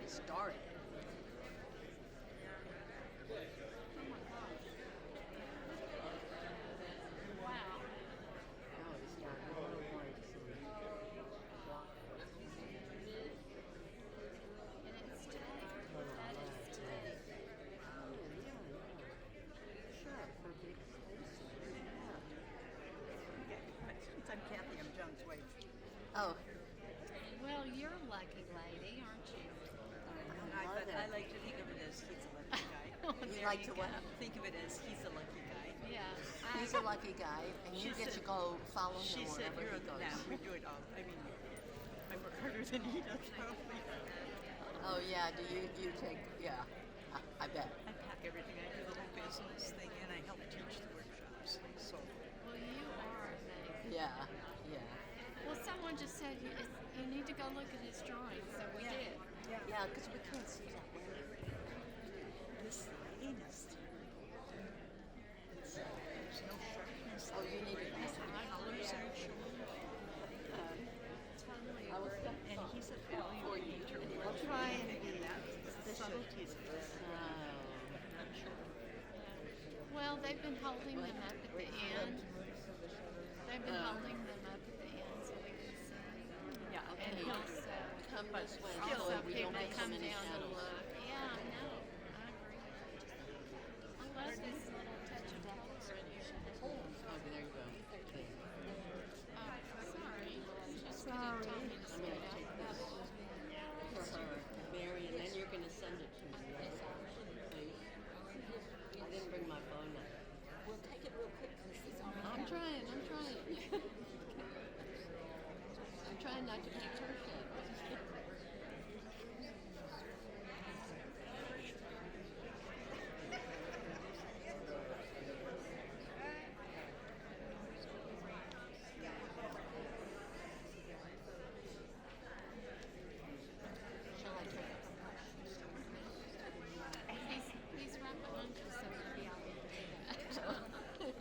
already started. Wow. Oh, he started. Oh, boy, And it's today. That is today. Sure, for big spaces. I'm Kathy. I'm John's wife. Oh, Well, you're a lucky lady, aren't you? But I like to think of it as he's a lucky guy. you like to what? Think of it as he's a lucky guy. Yeah. He's a lucky guy, and you She get to said- go follow She him said, wherever "You're he the goes. man. We do it all. I mean, I work harder than he does, probably. Oh yeah, do you take? Yeah, I bet. I pack everything. I do the whole business thing, and I help teach the workshops. So Well, you are amazing. Yeah, yeah, Well, someone just said you need to go look at his drawings, so we did. yeah. Because we can't see that well. this lighting is there's no sharpness. Oh, you need to. The colors aren't showing. Totally. I was stuck. And he's a value painter. I'll try and And that's the subtleties of this. Well, they've been holding them up at the end. They've been holding them up at the end so we can see. Yeah, And Okay. also, Come this way, also so we don't people get so come many down to shadows. look. Yeah, I know. I agree. I love this little touch of color in here. Oh, there you go. Okay. Sorry. Just gonna tell me to I'm spit gonna out take that. this for her, Mary, and then you're gonna send it to me, right? Please. I didn't bring my phone up. We'll take it real quick because it's on. I'm trying. I'm trying not to be perfect. Shall I take it? He's right behind you, so maybe I'll be able to do that.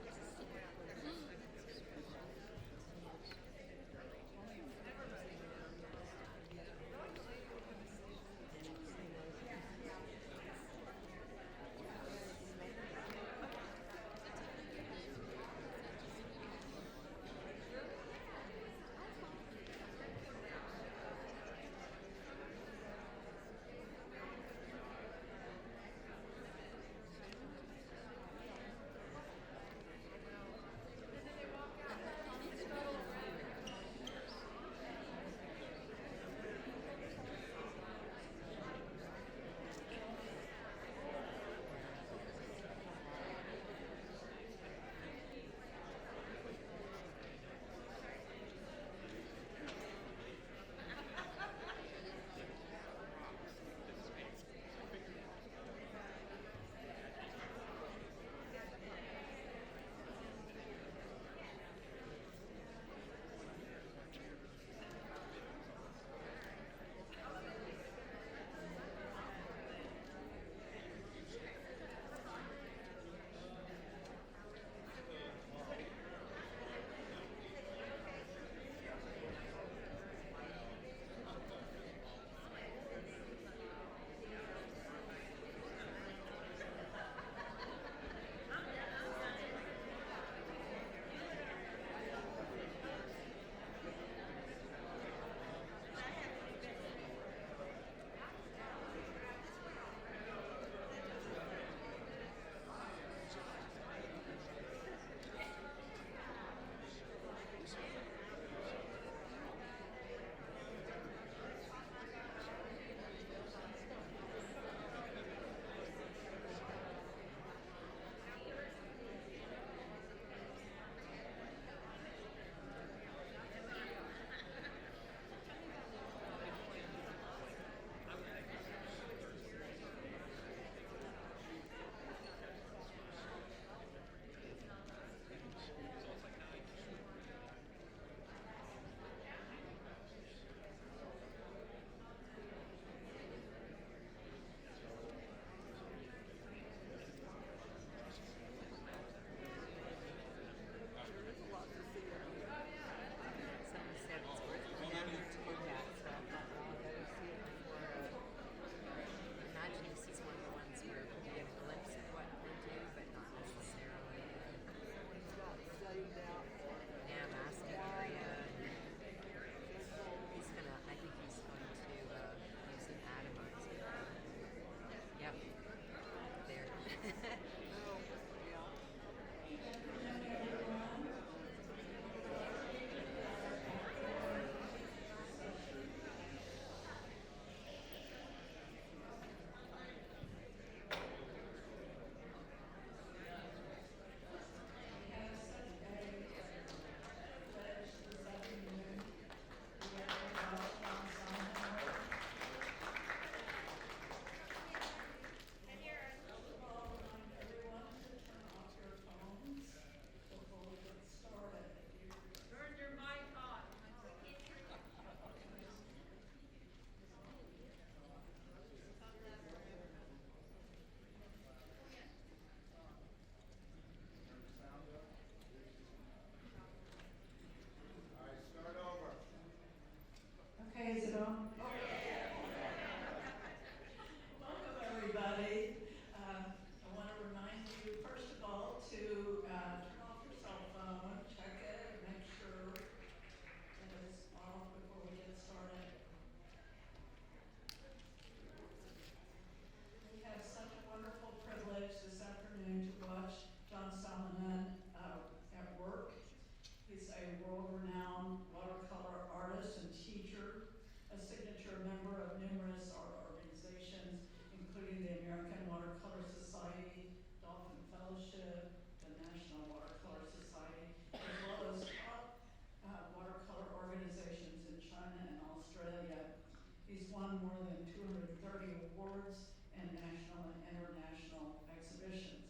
won more than 230 awards and national and international exhibitions.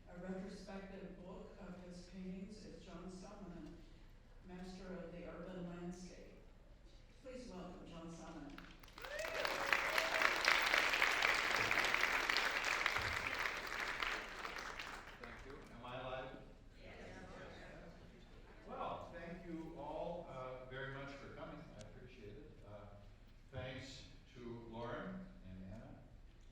A retrospective book of his paintings is John Selman, Master of the Urban Landscape. Please welcome John Selman. Thank you. Am I live? Well, thank you all very much for coming. I appreciate it. Thanks to Lauren and Anna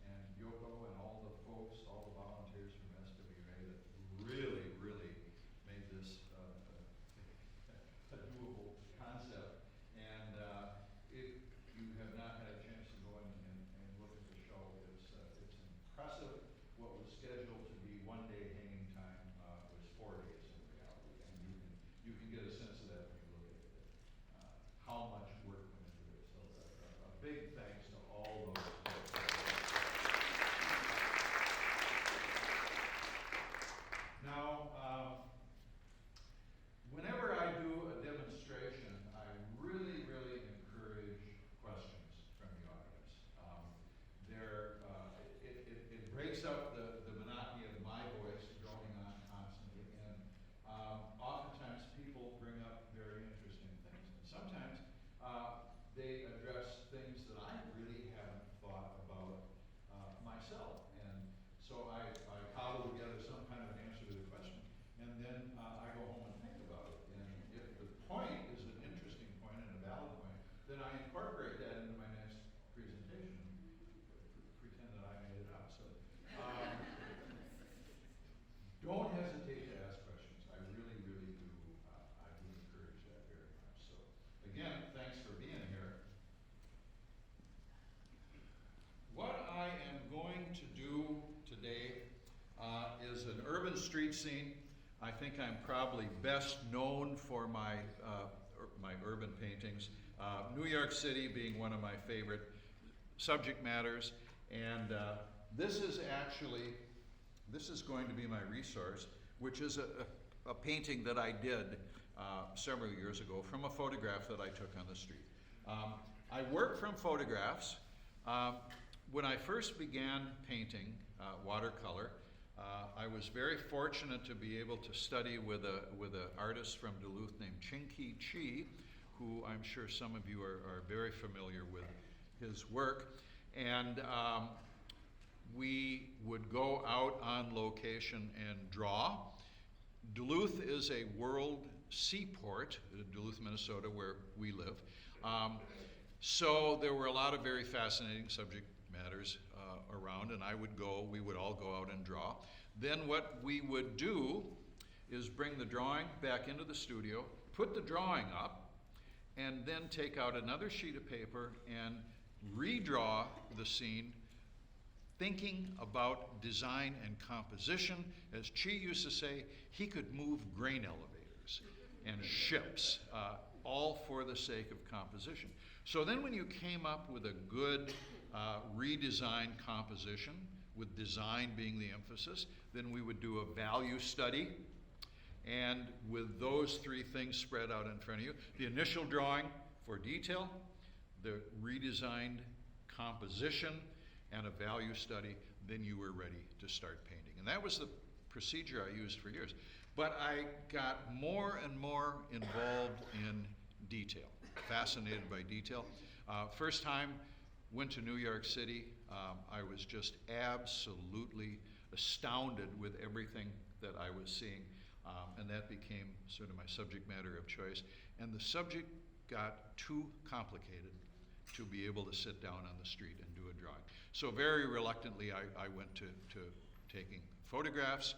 and Yoko and all the folks, all the volunteers from SWA that really, really made this a doable concept. And if you have not had a chance to go in and look at the show, it's impressive. What was scheduled to be 1 day hanging time was 4 days in reality, and you can get a sense of that when you look at it. How much work went into it. So a big thanks to all those folks. Now, whenever I do a demonstration, I really, really encourage questions from the audience. It breaks up the monotony of my voice droning on constantly, and oftentimes people bring up very interesting things. And sometimes they address things that I really haven't thought about myself. And so I cobble together some kind of an answer to the question, and then I go home and think about it. And if the point is an interesting point and a valid point, then I incorporate that into my next presentation. Pretend that I made it up. So don't hesitate to ask questions. I really, really do. I do encourage that very much. So again, thanks for being here. What I am going to do today is an urban street scene. I think I'm probably best known for my urban paintings. New York City being one of my favorite subject matters, and this is going to be my resource, which is a painting that I did several years ago from a photograph that I took on the street. I work from photographs. When I first began painting watercolor, I was very fortunate to be able to study with an artist from Duluth named Chinqui Chi, who I'm sure some of you are very familiar with his work. And we would go out on location and draw. Duluth is a world seaport, Duluth, Minnesota, where we live. So there were a lot of very fascinating subject matters around, and we would all go out and draw. Then what we would do is bring the drawing back into the studio, put the drawing up, and then take out another sheet of paper and redraw the scene, thinking about design and composition. As Chi used to say, he could move grain elevators and ships, all for the sake of composition. So then when you came up with a good redesigned composition, with design being the emphasis, then we would do a value study. And with those three things spread out in front of you, the initial drawing for detail, the redesigned composition, and a value study, then you were ready to start painting. And that was the procedure I used for years. But I got more and more involved in detail, fascinated by detail. First time, went to New York City. I was just absolutely astounded with everything that I was seeing. And that became sort of my subject matter of choice. And the subject got too complicated to be able to sit down on the street and do a drawing. So very reluctantly, I went to taking photographs.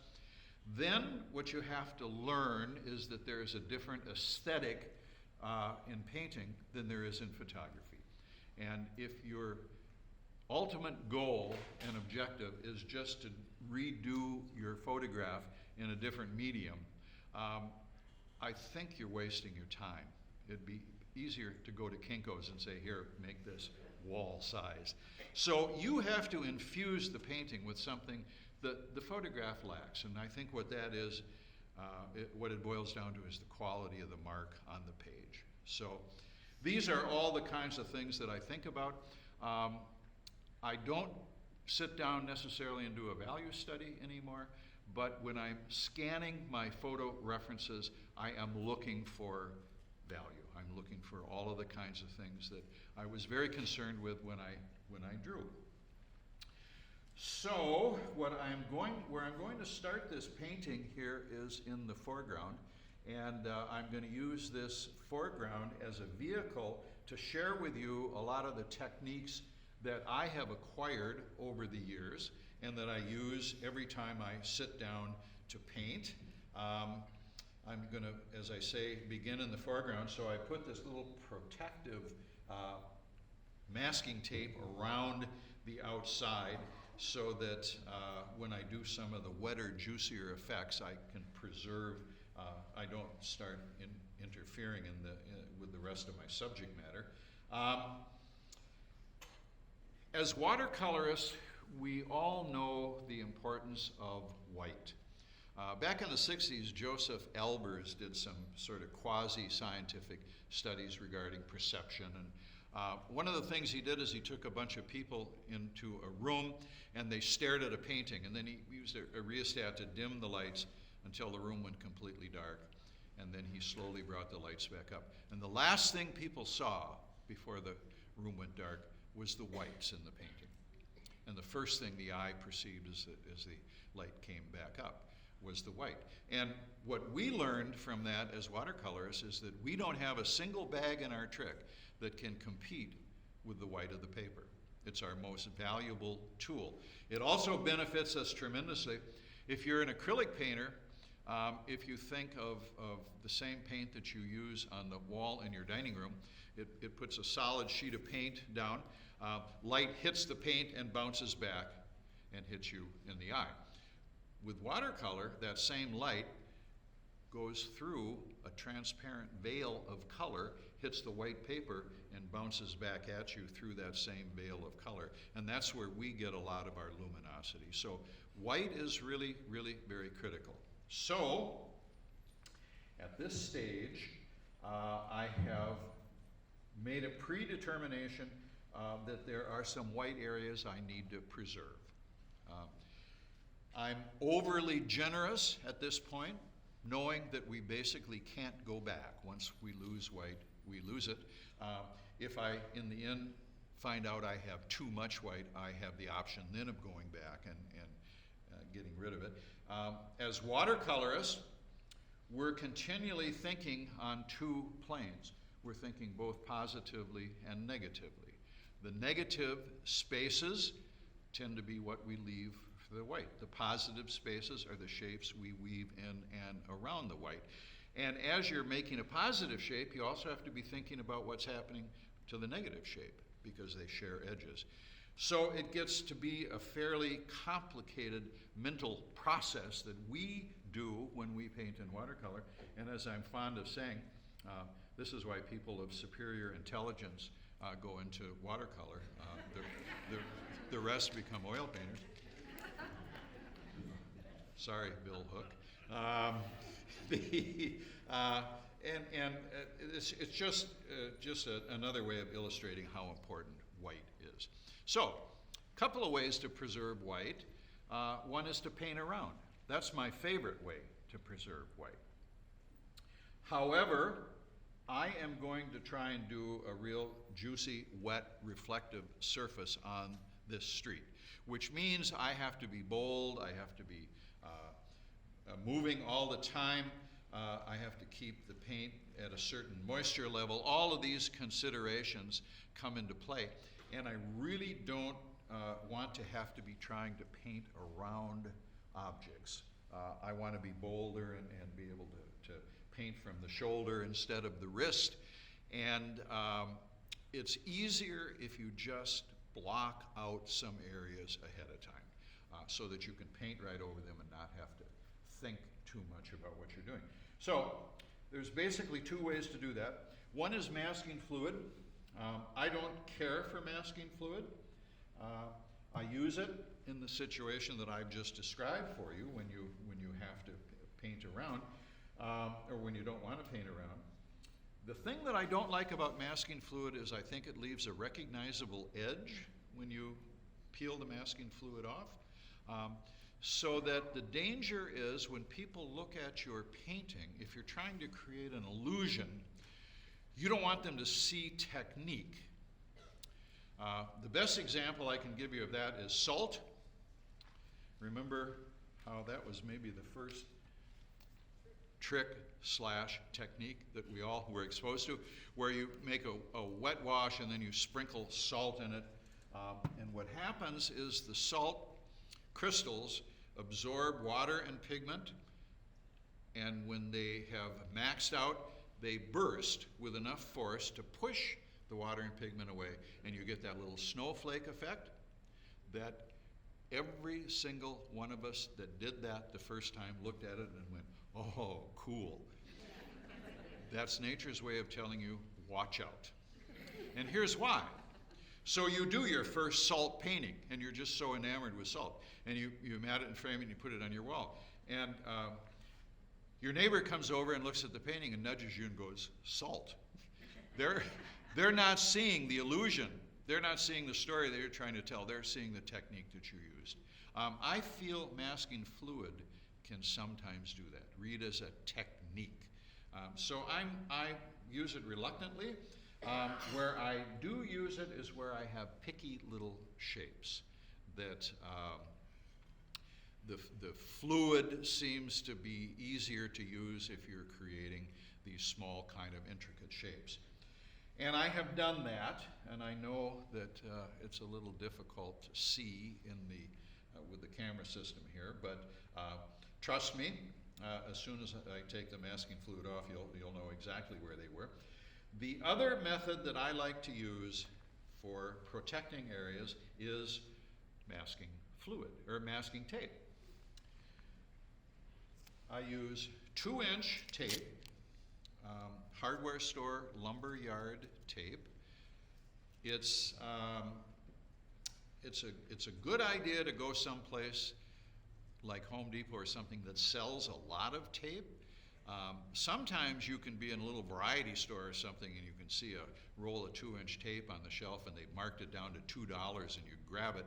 Then what you have to learn is that there is a different aesthetic in painting than there is in photography. And if your ultimate goal and objective is just to redo your photograph in a different medium, I think you're wasting your time. It'd be easier to go to Kinko's and say, here, make this wall size. So you have to infuse the painting with something that the photograph lacks. And I think what that is, what it boils down to is the quality of the mark on the page. So these are all the kinds of things that I think about. I don't sit down necessarily and do a value study anymore, but when I'm scanning my photo references, I am looking for value. I'm looking for all of the kinds of things that I was very concerned with when I drew. So where I'm going to start this painting here is in the foreground, and I'm going to use this foreground as a vehicle to share with you a lot of the techniques that I have acquired over the years and that I use every time I sit down to paint. I'm going to, as I say, begin in the foreground, so I put this little protective masking tape around the outside so that when I do some of the wetter, juicier effects, I can preserve, I don't start interfering with the rest of my subject matter. As watercolorists, we all know the importance of white. Back in the 60s, Joseph Albers did some sort of quasi-scientific studies regarding perception. And one of the things he did is he took a bunch of people into a room and they stared at a painting. And then he used a rheostat to dim the lights until the room went completely dark. And then he slowly brought the lights back up. And the last thing people saw before the room went dark was the whites in the painting. And the first thing the eye perceived as the light came back up was the white. And what we learned from that as watercolorists is that we don't have a single bag in our trick that can compete with the white of the paper. It's our most valuable tool. It also benefits us tremendously. If you're an acrylic painter, if you think of the same paint that you use on the wall in your dining room, it puts a solid sheet of paint down. Light hits the paint and bounces back and hits you in the eye. With watercolor, that same light goes through a transparent veil of color, hits the white paper, and bounces back at you through that same veil of color. And that's where we get a lot of our luminosity. So white is really, really very critical. So at this stage, I have made a predetermination that there are some white areas I need to preserve. I'm overly generous at this point, knowing that we basically can't go back. Once we lose white, we lose it. If I, in the end, find out I have too much white, I have the option then of going back and getting rid of it. As watercolorists, we're continually thinking on two planes. We're thinking both positively and negatively. The negative spaces tend to be what we leave for the white. The positive spaces are the shapes we weave in and around the white. And as you're making a positive shape, you also have to be thinking about what's happening to the negative shape because they share edges. So it gets to be a fairly complicated mental process that we do when we paint in watercolor. And as I'm fond of saying, this is why people of superior intelligence go into watercolor. The rest become oil painters. Sorry, Bill Hook. It's just another way of illustrating how important white is. So, a couple of ways to preserve white. One is to paint around. That's my favorite way to preserve white. However, I am going to try and do a real juicy, wet, reflective surface on this street, which means I have to be bold, I have to be moving all the time, I have to keep the paint at a certain moisture level. All of these considerations come into play, and I really don't want to have to be trying to paint around objects. I want to be bolder and be able to paint from the shoulder instead of the wrist. And it's easier if you just block out some areas ahead of time so that you can paint right over them and not have to think too much about what you're doing. So there's basically two ways to do that. One is masking fluid. I don't care for masking fluid. I use it in the situation that I've just described for you when you have to paint around or when you don't want to paint around. The thing that I don't like about masking fluid is I think it leaves a recognizable edge when you peel the masking fluid off. So that the danger is when people look at your painting, if you're trying to create an illusion, you don't want them to see technique. The best example I can give you of that is salt. Remember how that was maybe the first trick / technique that we all were exposed to, where you make a wet wash and then you sprinkle salt in it. And what happens is the salt crystals absorb water and pigment, and when they have maxed out, they burst with enough force to push the water and pigment away, and you get that little snowflake effect that every single one of us that did that the first time looked at it and went, oh, cool. That's nature's way of telling you, watch out. And here's why. So you do your first salt painting, and you're just so enamored with salt. And you mat it and frame it, and you put it on your wall. And your neighbor comes over and looks at the painting and nudges you and goes, salt. They're not seeing the illusion. They're not seeing the story that you're trying to tell. They're seeing the technique that you used. I feel masking fluid can sometimes do that. Read as a technique. So I use it reluctantly. Where I do use it is where I have picky little shapes that the fluid seems to be easier to use if you're creating these small kind of intricate shapes. And I have done that, and I know that it's a little difficult to see in with the camera system here, but trust me, as soon as I take the masking fluid off, you'll know exactly where they were. The other method that I like to use for protecting areas is masking fluid, or masking tape. I use 2-inch tape, hardware store lumber yard tape. It's a good idea to go someplace like Home Depot or something that sells a lot of tape. Sometimes you can be in a little variety store or something and you can see a roll of 2-inch tape on the shelf and they've marked it down to $2 and you grab it.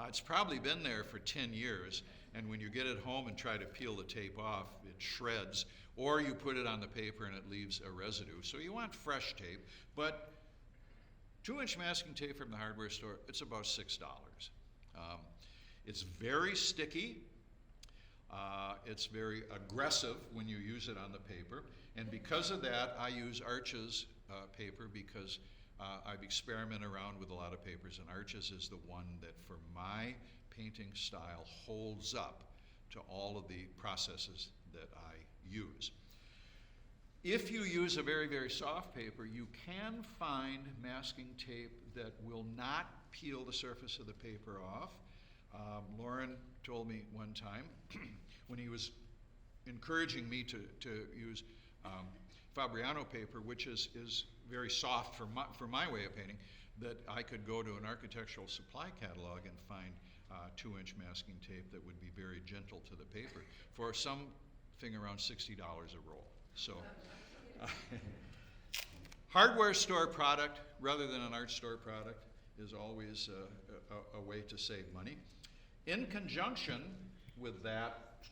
It's probably been there for 10 years, and when you get it home and try to peel the tape off, it shreds, or you put it on the paper and it leaves a residue. So you want fresh tape, but 2-inch masking tape from the hardware store, it's about $6. It's very sticky. It's very aggressive when you use it on the paper, and because of that, I use Arches paper because I've experimented around with a lot of papers, and Arches is the one that, for my painting style, holds up to all of the processes that I use. If you use a very, very soft paper, you can find masking tape that will not peel the surface of the paper off. Lauren told me one time when he was encouraging me to use Fabriano paper, which is very soft for my way of painting, that I could go to an architectural supply catalog and find 2-inch masking tape that would be very gentle to the paper for something around $60 a roll. So, hardware store product rather than an art store product is always a way to save money. In conjunction with that,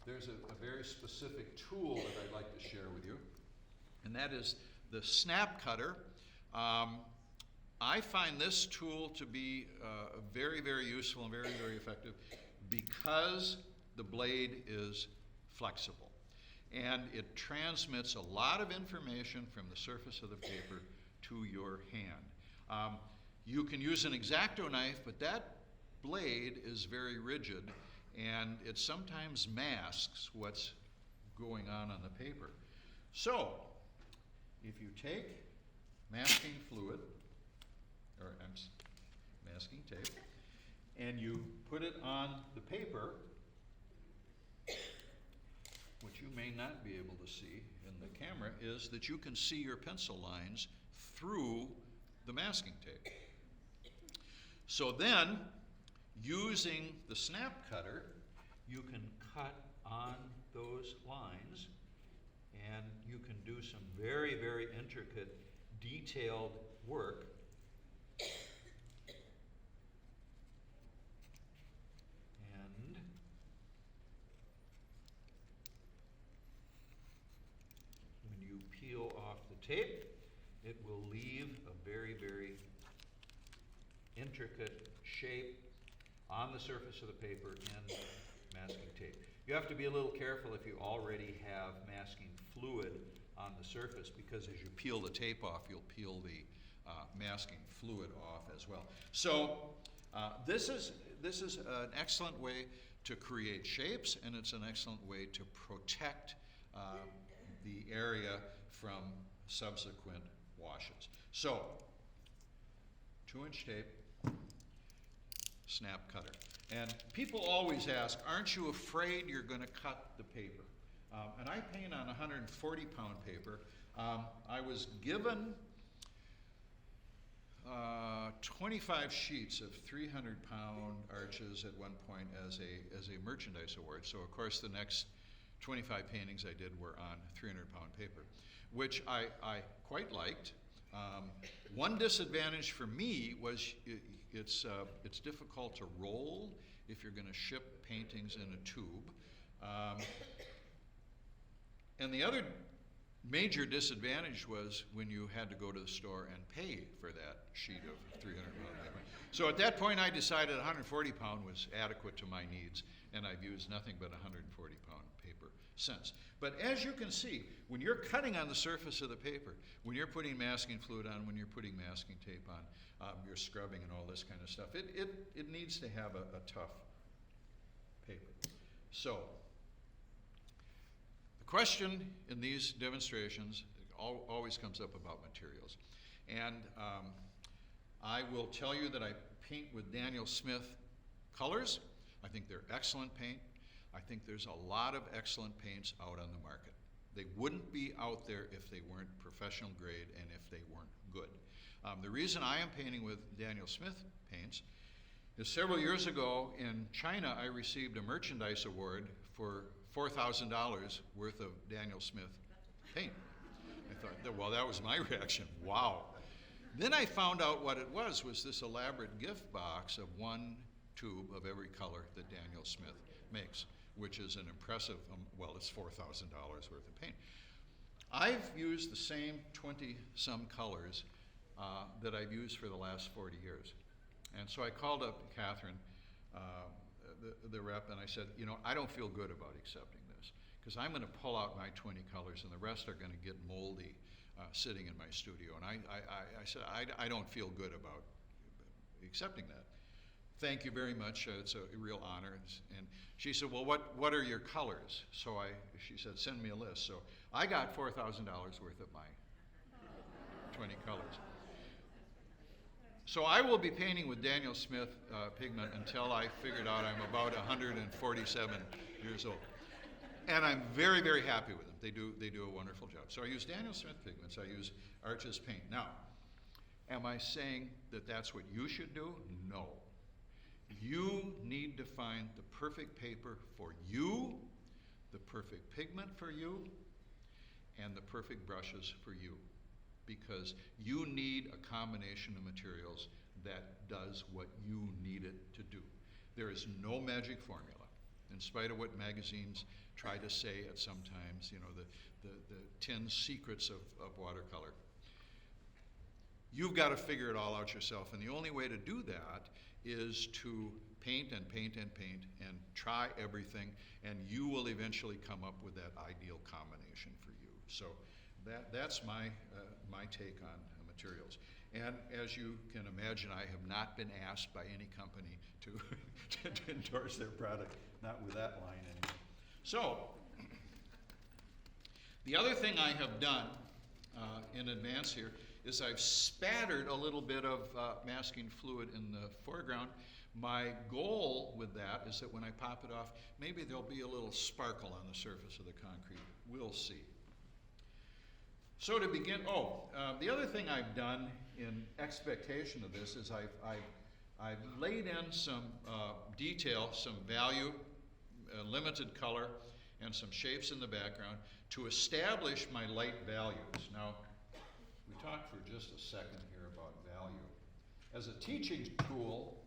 there's a very specific tool that I'd like to share with you, and that is the snap cutter. I find this tool to be very, very useful and very, very effective because the blade is flexible, and it transmits a lot of information from the surface of the paper to your hand. You can use an X-Acto knife, but that blade is very rigid, and it sometimes masks what's going on the paper. So, if you take masking fluid, or masking tape, and you put it on the paper, what you may not be able to see in the camera is that you can see your pencil lines through the masking tape. So then, using the snap cutter, you can cut on those lines, and you can do some very, very intricate, detailed work. And when you peel off the tape, it will leave a very, very intricate shape on the surface of the paper in masking tape. You have to be a little careful if you already have masking fluid on the surface, because as you peel the tape off, you'll peel the masking fluid off as well. So this is an excellent way to create shapes, and it's an excellent way to protect the area from subsequent washes. So 2-inch tape, snap cutter. And people always ask, aren't you afraid you're going to cut the paper? And I paint on 140-pound paper. I was given 25 sheets of 300-pound arches at one point as a merchandise award. So of course the next 25 paintings I did were on 300-pound paper, which I quite liked. One disadvantage for me was it's difficult to roll if you're going to ship paintings in a tube. And the other major disadvantage was when you had to go to the store and pay for that sheet of 300-pound paper. So at that point I decided 140-pound was adequate to my needs, and I've used nothing but 140-pound paper since. But as you can see, when you're cutting on the surface of the paper, when you're putting masking fluid on, when you're putting masking tape on, you're scrubbing and all this kind of stuff, it needs to have a tough paper. So the question in these demonstrations always comes up about materials. And I will tell you that I paint with Daniel Smith colors. I think they're excellent paint. I think there's a lot of excellent paints out on the market. They wouldn't be out there if they weren't professional grade and if they weren't good. The reason I am painting with Daniel Smith paints is several years ago in China I received a merchandise award for $4,000 worth of Daniel Smith paint. I thought, well, that was my reaction. Wow. Then I found out what it was this elaborate gift box of one tube of every color that Daniel Smith makes, which is an impressive, well, it's $4,000 worth of paint. I've used the same 20-some colors that I've used for the last 40 years. And so I called up Catherine, the rep, and I said, you know, I don't feel good about accepting this, because I'm going to pull out my 20 colors and the rest are going to get moldy sitting in my studio. And I said, I don't feel good about accepting that. Thank you very much. It's a real honor. And she said, well, what are your colors? So she said, send me a list. So I got $4,000 worth of my 20 colors. So I will be painting with Daniel Smith pigment until I figured out I'm about 147 years old. And I'm very, very happy with them. They do a wonderful job. So I use Daniel Smith pigments. I use Arches paint. Now, am I saying that that's what you should do? No. You need to find the perfect paper for you, the perfect pigment for you, and the perfect brushes for you. Because you need a combination of materials that does what you need it to do. There is no magic formula. In spite of what magazines try to say at sometimes, you know, the 10 secrets of watercolor. You've got to figure it all out yourself, and the only way to do that is to paint and paint and paint and try everything, and you will eventually come up with that ideal combination for you. So that's my take on materials. And as you can imagine, I have not been asked by any company to endorse their product, not with that line anyway. So, the other thing I have done in advance here is I've spattered a little bit of masking fluid in the foreground. My goal with that is that when I pop it off, maybe there'll be a little sparkle on the surface of the concrete. We'll see. So to begin, the other thing I've done in expectation of this is I've laid in some detail, some value, limited color, and some shapes in the background to establish my light values. Now, we talked for just a second here about value. As a teaching tool,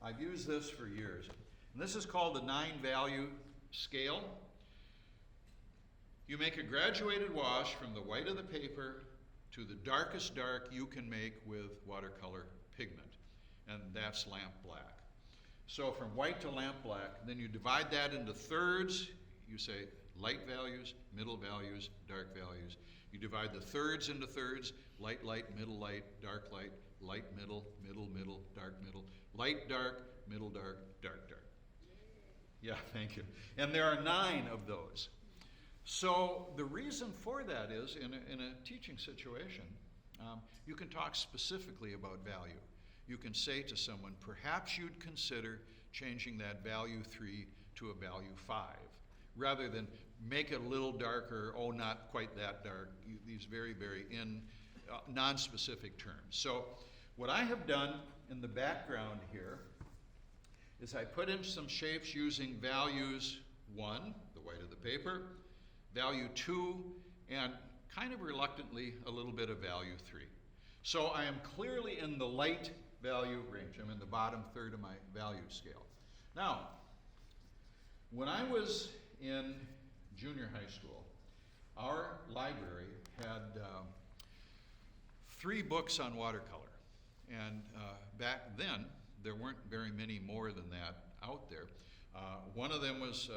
I've used this for years. And this is called the 9-value scale. You make a graduated wash from the white of the paper to the darkest dark you can make with watercolor pigment, and that's lamp black. So from white to lamp black, then you divide that into thirds. You say light values, middle values, dark values. You divide the thirds into thirds: light, light, middle, light, dark, light, light, middle, middle, middle, dark, middle, light, dark, middle, dark, dark, dark. Yeah, thank you. And there are 9 of those. So the reason for that is, in a teaching situation, you can talk specifically about value. You can say to someone, perhaps you'd consider changing that value 3 to a value 5, rather than make it a little darker, oh, not quite that dark, these very, very non-specific terms. So what I have done in the background here is I put in some shapes using values 1, the white of the paper, value 2, and kind of reluctantly a little bit of value 3. So I am clearly in the light value range. I'm in the bottom third of my value scale. Now, when I was in junior high school, our library had 3 books on watercolor. And back then, there weren't very many more than that out there. One of them was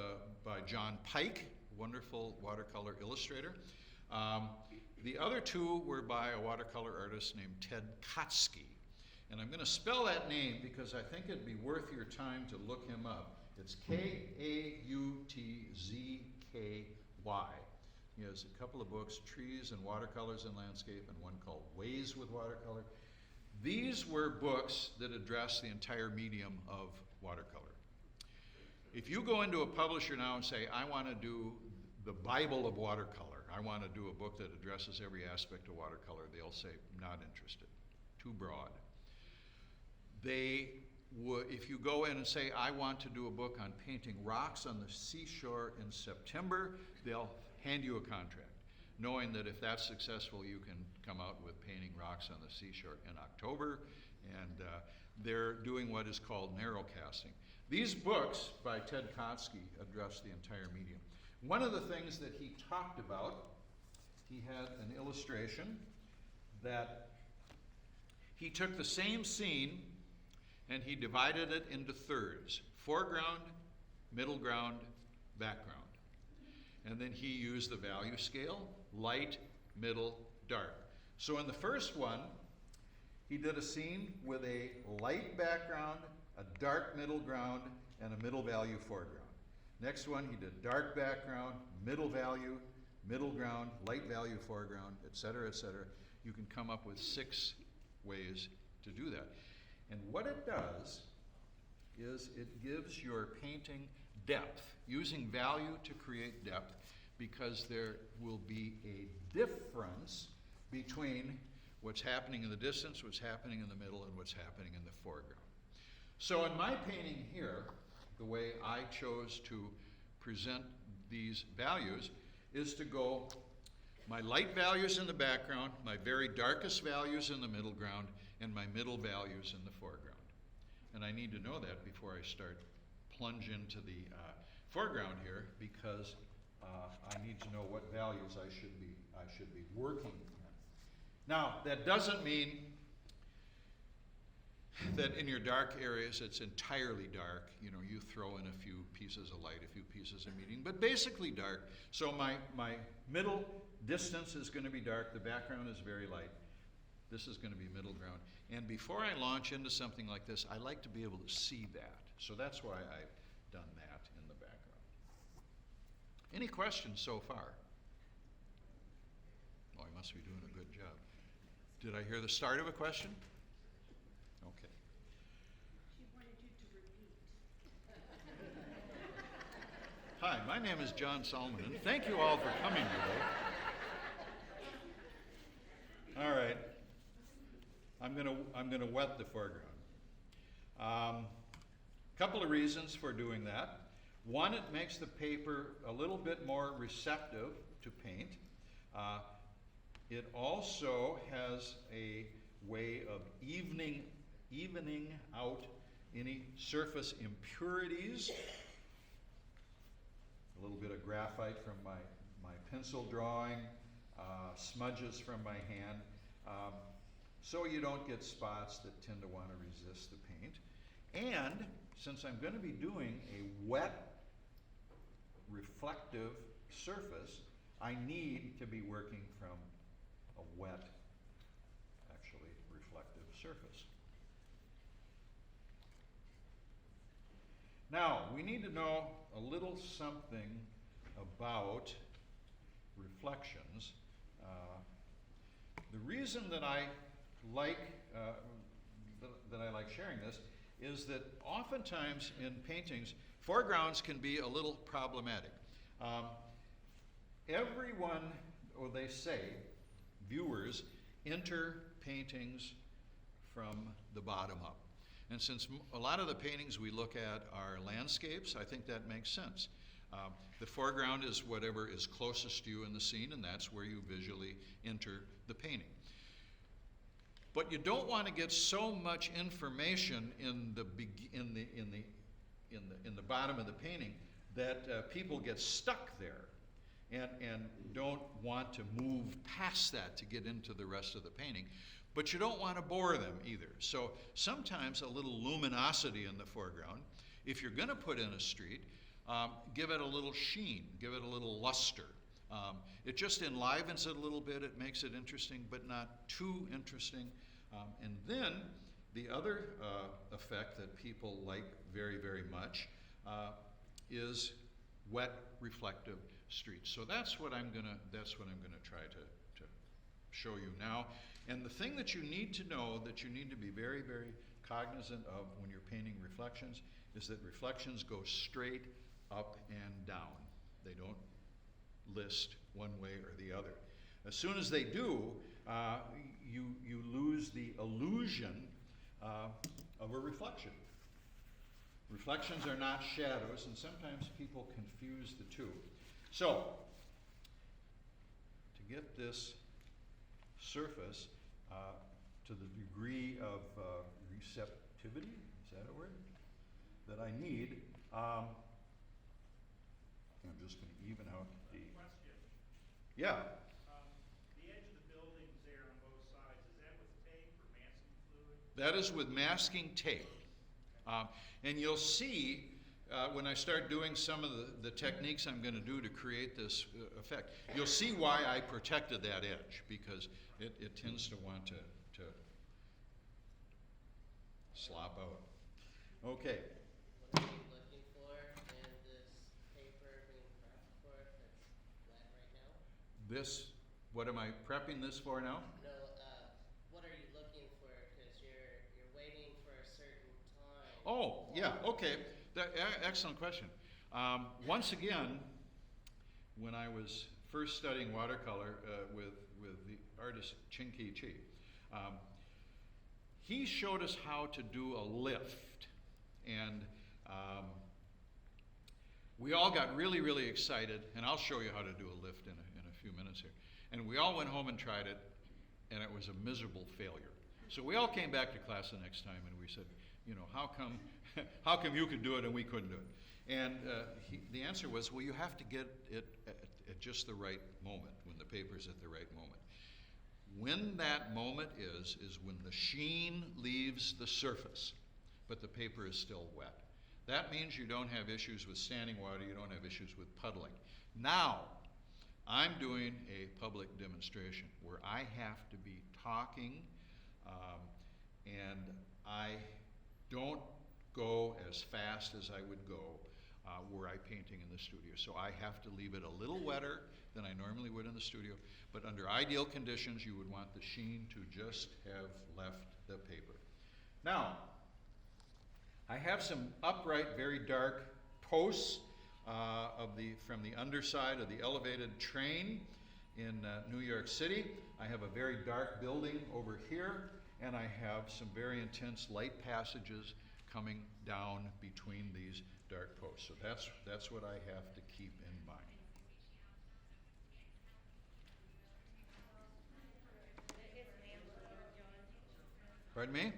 by John Pike, wonderful watercolor illustrator. The other 2 were by a watercolor artist named Ted Kotzky. And I'm going to spell that name because I think it'd be worth your time to look him up. It's K-A-U-T-Z-K-Y. He has a couple of books, Trees and Watercolors in Landscape, and one called Ways with Watercolor. These were books that address the entire medium of watercolor. If you go into a publisher now and say, I want to do the Bible of watercolor, I want to do a book that addresses every aspect of watercolor, they'll say, not interested, too broad. If you go in and say, I want to do a book on painting rocks on the seashore in September, they'll hand you a contract, knowing that if that's successful, you can come out with painting rocks on the seashore in October, and they're doing what is called narrowcasting. These books by Ted Kotzky address the entire medium. One of the things that he talked about, he had an illustration that he took the same scene and he divided it into thirds: foreground, middle ground, background. And then he used the value scale: light, middle, dark. So in the first one, he did a scene with a light background, a dark middle ground, and a middle value foreground. Next one, he did dark background, middle value, middle ground, light value foreground, etc., etc. You can come up with 6 ways to do that. And what it does is it gives your painting depth, using value to create depth, because there will be a difference between what's happening in the distance, what's happening in the middle, and what's happening in the foreground. So in my painting here, the way I chose to present these values is to go my light values in the background, my very darkest values in the middle ground, and my middle values in the foreground. And I need to know that before I start plunge into the foreground here, because I need to know what values I should be working in. Now, that doesn't mean that in your dark areas it's entirely dark. You know, you throw in a few pieces of light, a few pieces of medium, but basically dark. So my middle distance is going to be dark, the background is very light. This is going to be middle ground. And before I launch into something like this, I like to be able to see that. So that's why I've done that in the background. Any questions so far? Oh, I must be doing a good job. Did I hear the start of a question? Okay. She wanted you to repeat. Hi, my name is John Solomon, and thank you all for coming today. All right. I'm gonna wet the foreground. Couple of reasons for doing that. One, it makes the paper a little bit more receptive to paint. It also has a way of evening out any surface impurities. A little bit of graphite from my pencil drawing, smudges from my hand, so you don't get spots that tend to want to resist the paint. And since I'm going to be doing a wet, reflective surface, I need to be working from a wet, actually reflective surface. Now, we need to know a little something about reflections. The reason that I like sharing this is that oftentimes in paintings, foregrounds can be a little problematic. Everyone, or they say, viewers enter paintings from the bottom up. And since a lot of the paintings we look at are landscapes, I think that makes sense. The foreground is whatever is closest to you in the scene, and that's where you visually enter the painting. But you don't want to get so much information in the bottom of the painting that people get stuck there and don't want to move past that to get into the rest of the painting. But you don't want to bore them either. So sometimes a little luminosity in the foreground. If you're going to put in a street, give it a little sheen, give it a little luster. It just enlivens it a little bit. It makes it interesting, but not too interesting. And then the other effect that people like very, very much is wet, reflective streets. So that's what I'm gonna try to show you now. And the thing that you need to know, that you need to be very, very cognizant of when you're painting reflections, is that reflections go straight up and down. They don't list one way or the other. As soon as they do, you lose the illusion of a reflection. Reflections are not shadows, and sometimes people confuse the two. So, to get this surface to the degree of receptivity, is that a word, that I need, I'm just going to even out the... Question. Yeah. The edge of the buildings there on both sides, is that with tape or masking fluid? That is with masking tape. And you'll see when I start doing some of the techniques I'm going to do to create this effect, you'll see why I protected that edge, because it tends to want to slop out. Okay. What are you looking for in this paper being prepped for that's wet right now? This, what am I prepping this for now? No, what are you looking for? Because you're waiting for a certain time. Oh, yeah, okay. Excellent question. Once again, when I was first studying watercolor with the artist Chinqi Chi, he showed us how to do a lift. And we all got really, really excited, and I'll show you how to do a lift in a few minutes here. And we all went home and tried it, and it was a miserable failure. So we all came back to class the next time, and we said, you know, how come you could do it and we couldn't do it? And the answer was, well, you have to get it at just the right moment, when the paper's at the right moment. When that moment is when the sheen leaves the surface, but the paper is still wet. That means you don't have issues with standing water, you don't have issues with puddling. Now, I'm doing a public demonstration where I have to be talking, and I don't go as fast as I would go were I painting in the studio. So I have to leave it a little wetter than I normally would in the studio, but under ideal conditions you would want the sheen to just have left the paper. Now, I have some upright, very dark posts from the underside of the elevated train in New York City. I have a very dark building over here, and I have some very intense light passages coming down between these dark posts. So that's what I have to keep in mind. Pardon me?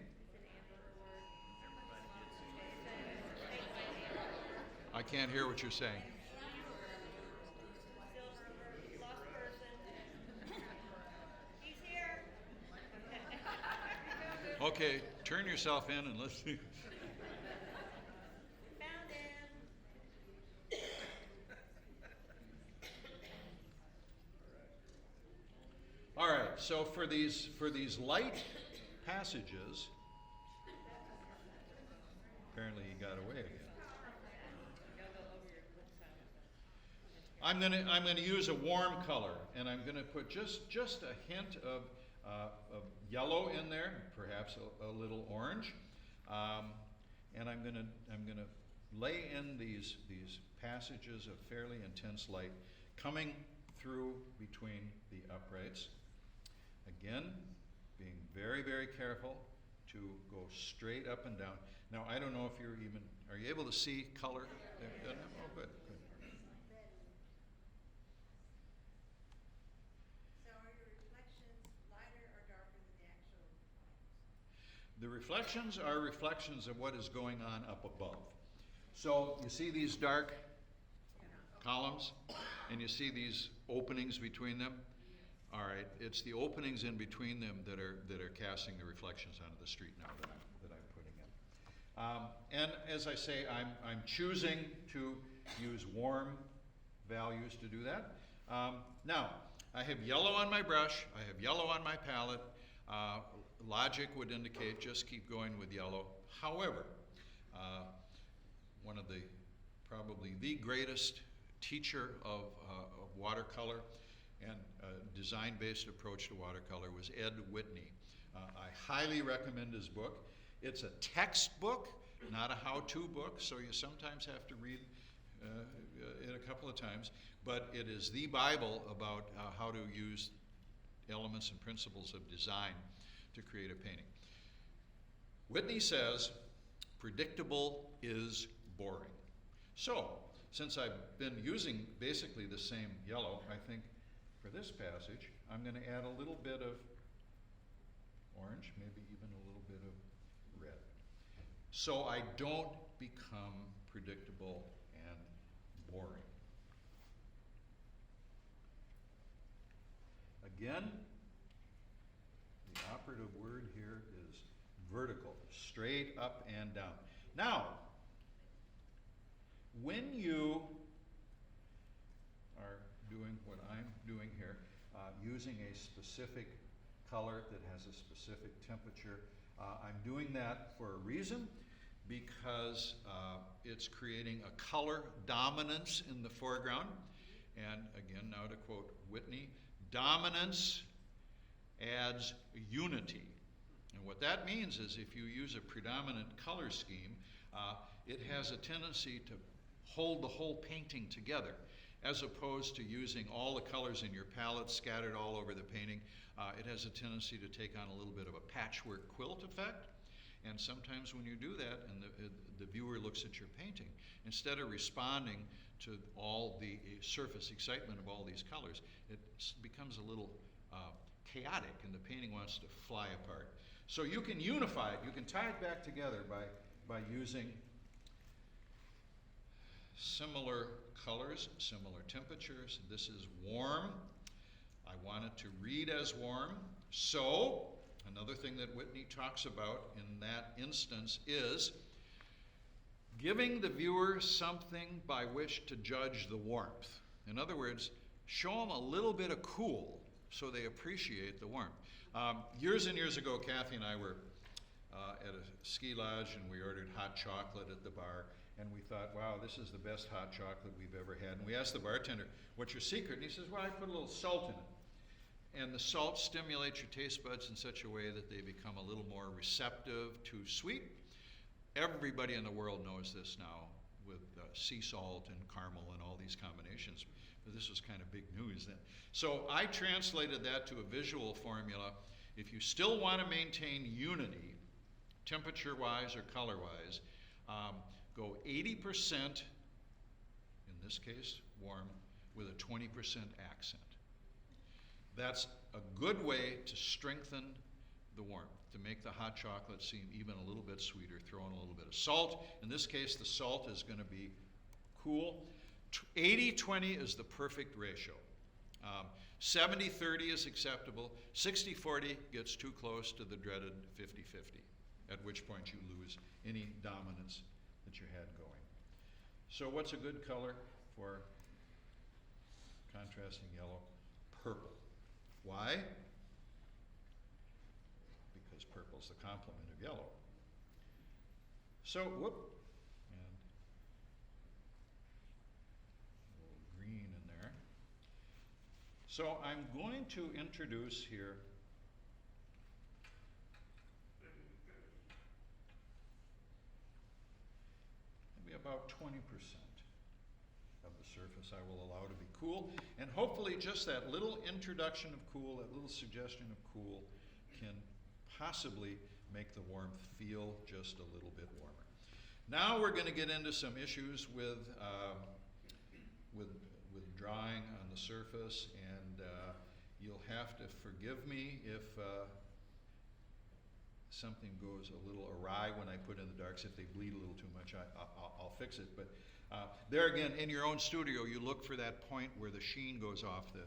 I can't hear what you're saying. He's here. Okay, turn yourself in and let's see. Found him. All right, so for these light passages, apparently he got away again. I'm gonna use a warm color, and I'm gonna put just a hint of yellow in there, perhaps a little orange, and I'm gonna lay in these passages of fairly intense light coming through between the uprights. Again, being very, very careful to go straight up and down. Now, I don't know if are you able to see color? Oh, good. So are your reflections lighter or darker than the actual lines? The reflections are reflections of what is going on up above. So you see these dark columns, and you see these openings between them? All right, it's the openings in between them that are casting the reflections onto the street now that I'm putting in. And as I say, I'm choosing to use warm values to do that. Now, I have yellow on my brush, I have yellow on my palette. Logic would indicate just keep going with yellow. However, one of probably the greatest teacher of watercolor and design-based approach to watercolor was Ed Whitney. I highly recommend his book. It's a textbook, not a how-to book, so you sometimes have to read it a couple of times, but it is the Bible about how to use elements and principles of design to create a painting. Whitney says, predictable is boring. So, since I've been using basically the same yellow, I think for this passage, I'm going to add a little bit of orange, maybe even a little bit of red. So I don't become predictable and boring. Again, the operative word here is vertical, straight up and down. Now, when you are doing what I'm doing here, using a specific color that has a specific temperature, I'm doing that for a reason, because it's creating a color dominance in the foreground. And again, now to quote Whitney, dominance adds unity. And what that means is if you use a predominant color scheme, it has a tendency to hold the whole painting together, as opposed to using all the colors in your palette scattered all over the painting. It has a tendency to take on a little bit of a patchwork quilt effect. And sometimes when you do that and the viewer looks at your painting, instead of responding to all the surface excitement of all these colors, it becomes a little chaotic and the painting wants to fly apart. So you can unify it, you can tie it back together by using similar colors, similar temperatures. This is warm. I want it to read as warm. So, another thing that Whitney talks about in that instance is giving the viewer something by which to judge the warmth. In other words, show them a little bit of cool so they appreciate the warmth. Years and years ago, Kathy and I were at a ski lodge and we ordered hot chocolate at the bar. And we thought, wow, this is the best hot chocolate we've ever had. And we asked the bartender, what's your secret? And he says, well, I put a little salt in it. And the salt stimulates your taste buds in such a way that they become a little more receptive to sweet. Everybody in the world knows this now with sea salt and caramel and all these combinations. But this was kind of big news then. So I translated that to a visual formula. If you still want to maintain unity temperature-wise or color-wise, go 80%, in this case warm, with a 20% accent. That's a good way to strengthen the warmth, to make the hot chocolate seem even a little bit sweeter. Throw in a little bit of salt. In this case, the salt is going to be cool. 80-20 is the perfect ratio. 70-30 is acceptable. 60-40 gets too close to the dreaded 50-50, at which point you lose any dominance that you had going. So what's a good color for contrasting yellow? Purple. Why? Because purple's the complement of yellow. So, whoop, and a little green in there. So I'm going to introduce here maybe about 20% of the surface I will allow to be cool, and hopefully just that little introduction of cool, that little suggestion of cool, can possibly make the warmth feel just a little bit warmer. Now we're going to get into some issues with drawing on the surface, and you'll have to forgive me if something goes a little awry when I put in the darks. If they bleed a little too much, I'll fix it. But there again, in your own studio, you look for that point where the sheen goes off the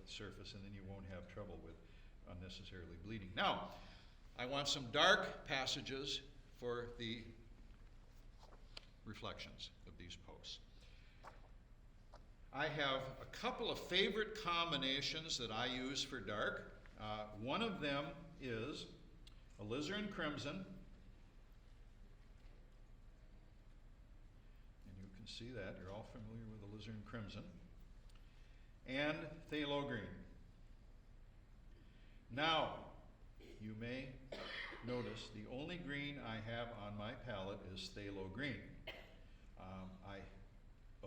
surface, and then you won't have trouble with unnecessarily bleeding. Now, I want some dark passages for the reflections of these posts. I have a couple of favorite combinations that I use for dark. One of them is alizarin crimson, and you can see that, you're all familiar with alizarin crimson, and phthalo green. Now, you may notice the only green I have on my palette is phthalo green. I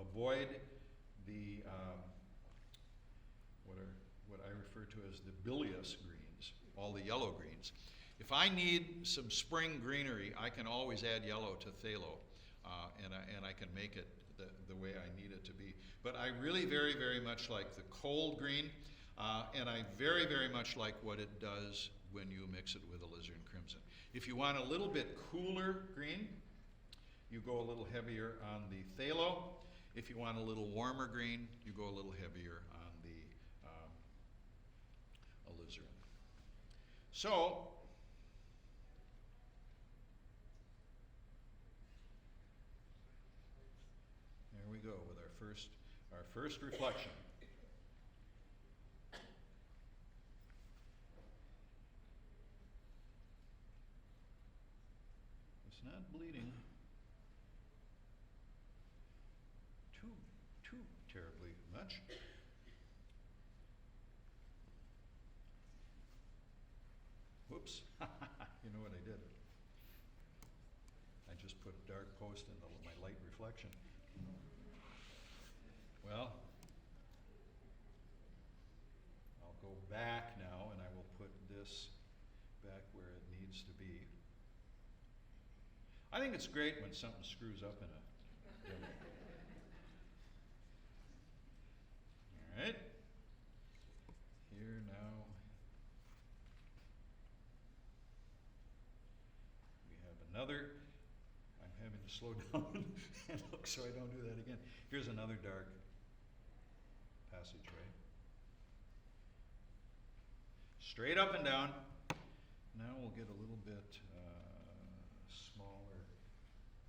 avoid the what I refer to as the bilious greens, all the yellow greens. If I need some spring greenery, I can always add yellow to phthalo, and I can make it the way I need it to be. But I really very, very much like the cold green, and I very, very much like what it does when you mix it with alizarin crimson. If you want a little bit cooler green, you go a little heavier on the phthalo. If you want a little warmer green, you go a little heavier on the alizarin. So, there we go with our first reflection. It's not bleeding too terribly much. Whoops, you know what I did? I just put dark post in my light reflection. Well, I'll go back now and I will put this back where it needs to be. I think it's great when something screws up in a demo. All right. Here now we have another. I'm having to slow down and look so I don't do that again. Here's another dark passageway. Straight up and down. Now we'll get a little bit smaller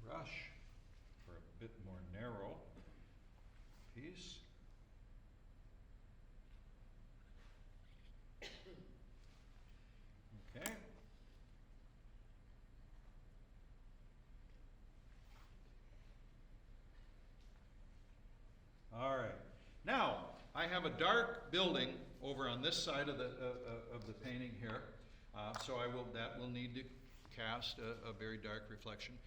brush for a bit more narrow piece. Okay. All right. Now, I have a dark building over on this side of the painting here, so that will need to cast a very dark reflection.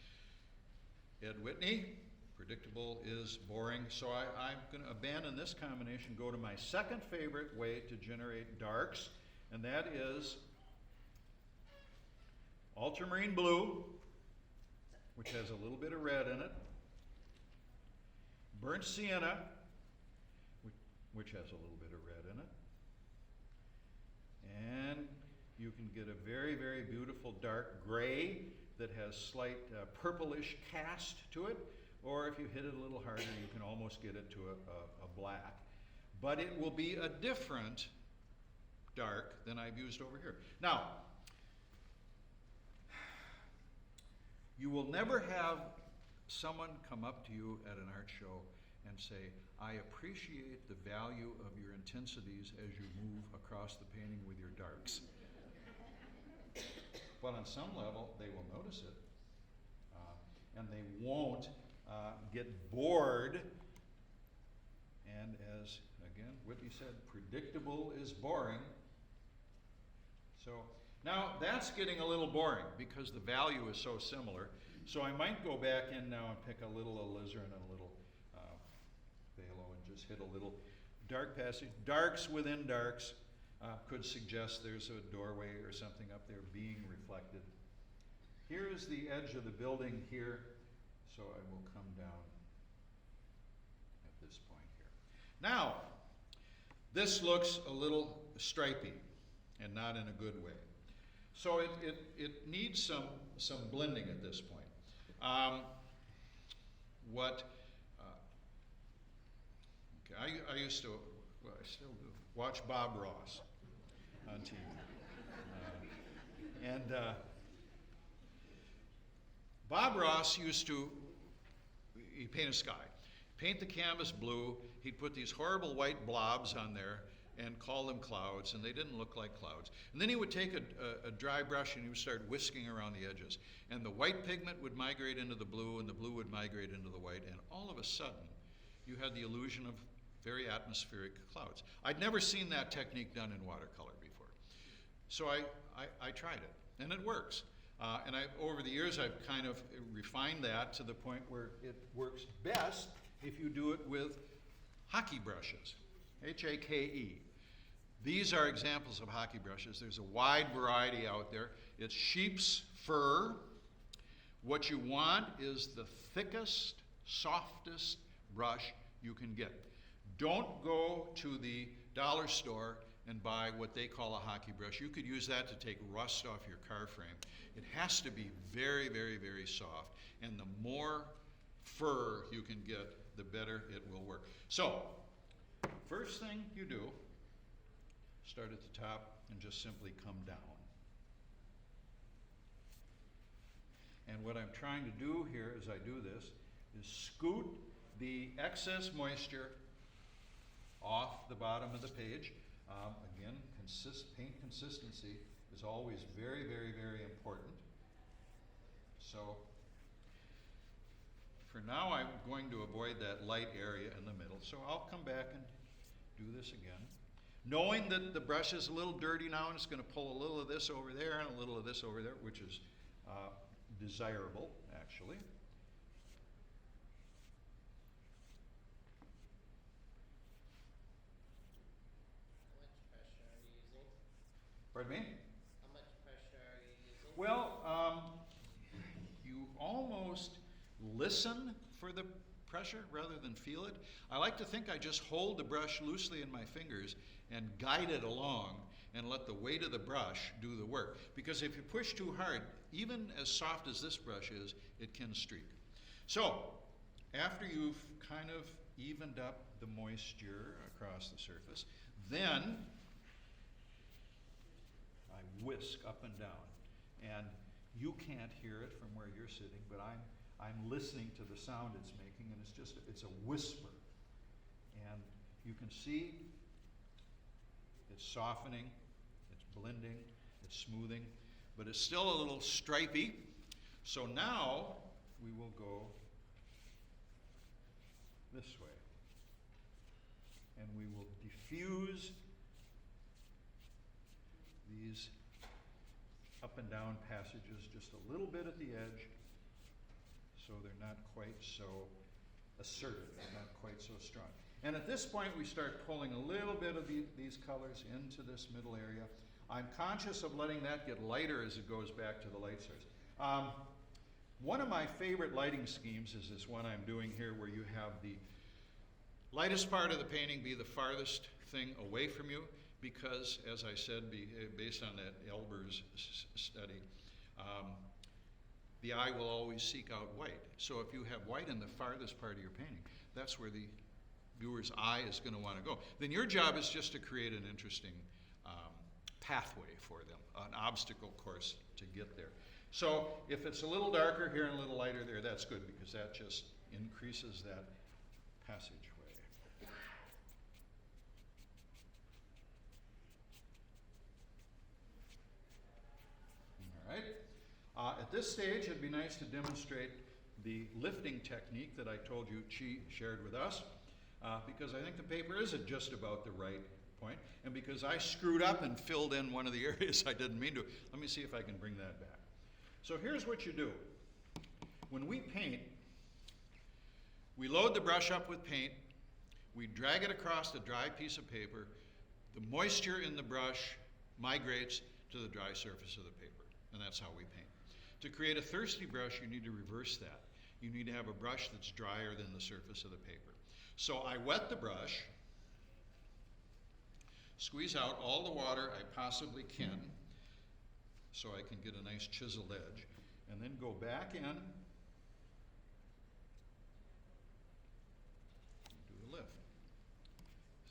Ed Whitney, predictable is boring, so I'm going to abandon this combination, go to my second favorite way to generate darks, and that is ultramarine blue, which has a little bit of red in it, burnt sienna, which has a little bit of red in it, and you can get a very, very beautiful dark gray that has slight purplish cast to it, or if you hit it a little harder, you can almost get it to a black. But it will be a different dark than I've used over here. Now, you will never have someone come up to you at an art show and say, I appreciate the value of your intensities as you move across the painting with your darks. But on some level, they will notice it. And they won't get bored. And as, again, Whitney said, predictable is boring. So now that's getting a little boring because the value is so similar. So I might go back in now and pick a little alizarin and a little phthalo and just hit a little dark passage. Darks within darks could suggest there's a doorway or something up there being reflected. Here is the edge of the building here, so I will come down at this point here. Now, this looks a little stripy and not in a good way. So it needs some blending at this point. I used to, well, I still do, watch Bob Ross on TV. Bob Ross used to, he'd paint a sky. Paint the canvas blue, he'd put these horrible white blobs on there and call them clouds, and they didn't look like clouds. And then he would take a dry brush and he would start whisking around the edges. And the white pigment would migrate into the blue, and the blue would migrate into the white, and all of a sudden, you had the illusion of very atmospheric clouds. I'd never seen that technique done in watercolor before. So I tried it, and it works. And over the years, I've kind of refined that to the point where it works best if you do it with hockey brushes, H-A-K-E. These are examples of hockey brushes. There's a wide variety out there. It's sheep's fur. What you want is the thickest, softest brush you can get. Don't go to the dollar store and buy what they call a hockey brush. You could use that to take rust off your car frame. It has to be very, very, very soft. And the more fur you can get, the better it will work. So, first thing you do, start at the top and just simply come down. And what I'm trying to do here as I do this is scoot the excess moisture off the bottom of the page. Again, paint consistency is always very, very, very important. So for now, I'm going to avoid that light area in the middle. So I'll come back and do this again. Knowing that the brush is a little dirty now, and it's going to pull a little of this over there and a little of this over there, which is desirable, actually. Pardon me? How much pressure are you using? Well, you almost listen for the pressure rather than feel it. I like to think I just hold the brush loosely in my fingers and guide it along and let the weight of the brush do the work. Because if you push too hard, even as soft as this brush is, it can streak. So, after you've kind of evened up the moisture across the surface, then I whisk up and down. And you can't hear it from where you're sitting, but I'm listening to the sound it's making, and it's a whisper. And you can see it's softening, it's blending, it's smoothing, but it's still a little stripy. So now we will go this way. And we will diffuse these up and down passages just a little bit at the edge, so they're not quite so assertive, they're not quite so strong. And at this point, we start pulling a little bit of these colors into this middle area. I'm conscious of letting that get lighter as it goes back to the light source. One of my favorite lighting schemes is this one I'm doing here, where you have the lightest part of the painting be the farthest thing away from you, because, as I said, based on that Elber's study, the eye will always seek out white. So if you have white in the farthest part of your painting, that's where the viewer's eye is going to want to go. Then your job is just to create an interesting pathway for them, an obstacle course to get there. So if it's a little darker here and a little lighter there, that's good, because that just increases that passageway. All right. At this stage, it'd be nice to demonstrate the lifting technique that I told you Chi shared with us, because I think the paper is at just about the right point, and because I screwed up and filled in one of the areas I didn't mean to. Let me see if I can bring that back. So here's what you do. When we paint, we load the brush up with paint, we drag it across a dry piece of paper, the moisture in the brush migrates to the dry surface of the paper, and that's how we paint. To create a thirsty brush, you need to reverse that. You need to have a brush that's drier than the surface of the paper. So I wet the brush, squeeze out all the water I possibly can, so I can get a nice chiseled edge, and then go back in and do the lift.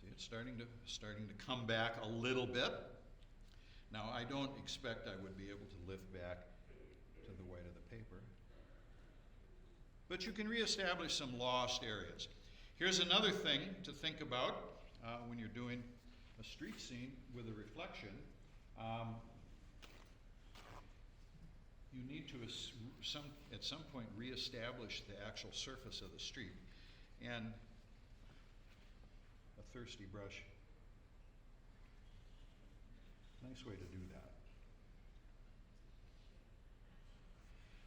See, it's starting to come back a little bit. Now, I don't expect I would be able to lift back to the white of the paper, but you can reestablish some lost areas. Here's another thing to think about when you're doing a street scene with a reflection. You need to, at some point, reestablish the actual surface of the street. And a thirsty brush, nice way to do that.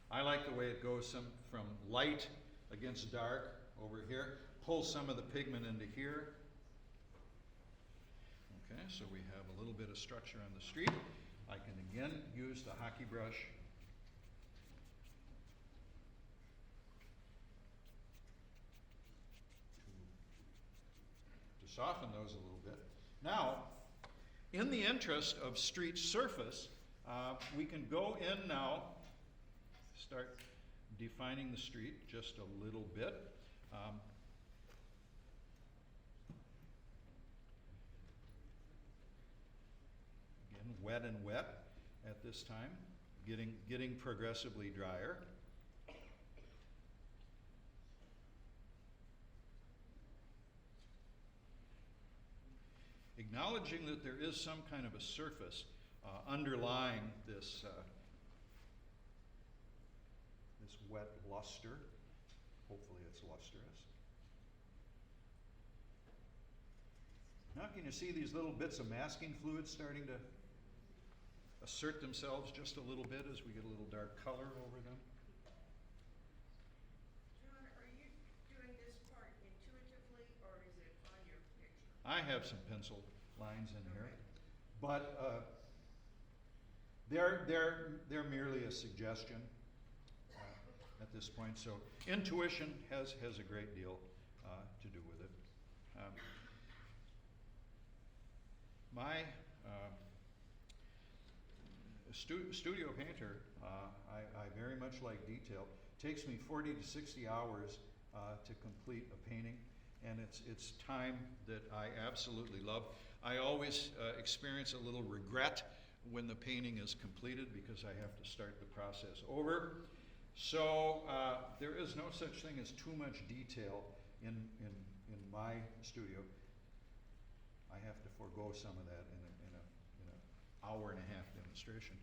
I like the way it goes from light against dark over here, pull some of the pigment into here. Okay, so we have a little bit of structure on the street. I can again use the hockey brush to soften those a little bit. Now, in the interest of street surface, we can go in now, start defining the street just a little bit. Again, wet and wet at this time, getting progressively drier. Acknowledging that there is some kind of a surface underlying this this wet luster. Hopefully it's lustrous. Now can you see these little bits of masking fluid starting to assert themselves just a little bit as we get a little dark color over them? John, are you doing this part intuitively, or is it on your picture? I have some pencil lines in here, Okay. but they're merely a suggestion at this point. So intuition has a great deal to do with it. My studio painter, I very much like detail. It takes me 40 to 60 hours to complete a painting, and it's time that I absolutely love. I always experience a little regret when the painting is completed because I have to start the process over. So there is no such thing as too much detail in my studio. I have to forego some of that in an hour and a half demonstration.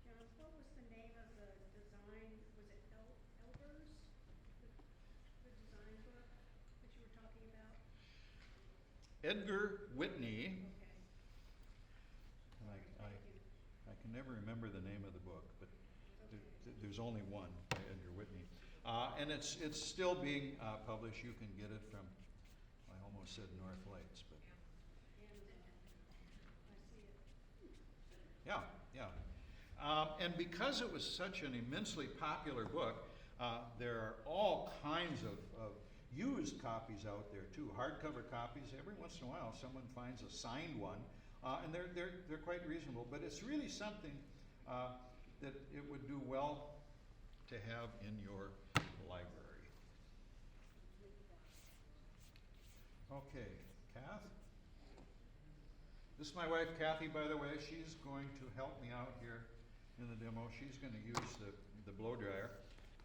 John, what was the name of the design? Was it Elber's? The design book that you were talking about? Edgar Whitney, Okay. and Thank you. I can never remember the name of the book, but there's there's only one by Edgar Whitney. And it's still being published. You can get it from, I almost said North Lights, but yeah, yeah. And because it was such an immensely popular book, there are all kinds of used copies out there too, hardcover copies. Every once in a while, someone finds a signed one, and they're quite reasonable. But it's really something that it would do well to have in your library. Okay, Kath? This is my wife, Kathy, by the way. She's going to help me out here in the demo. She's going to use the blow dryer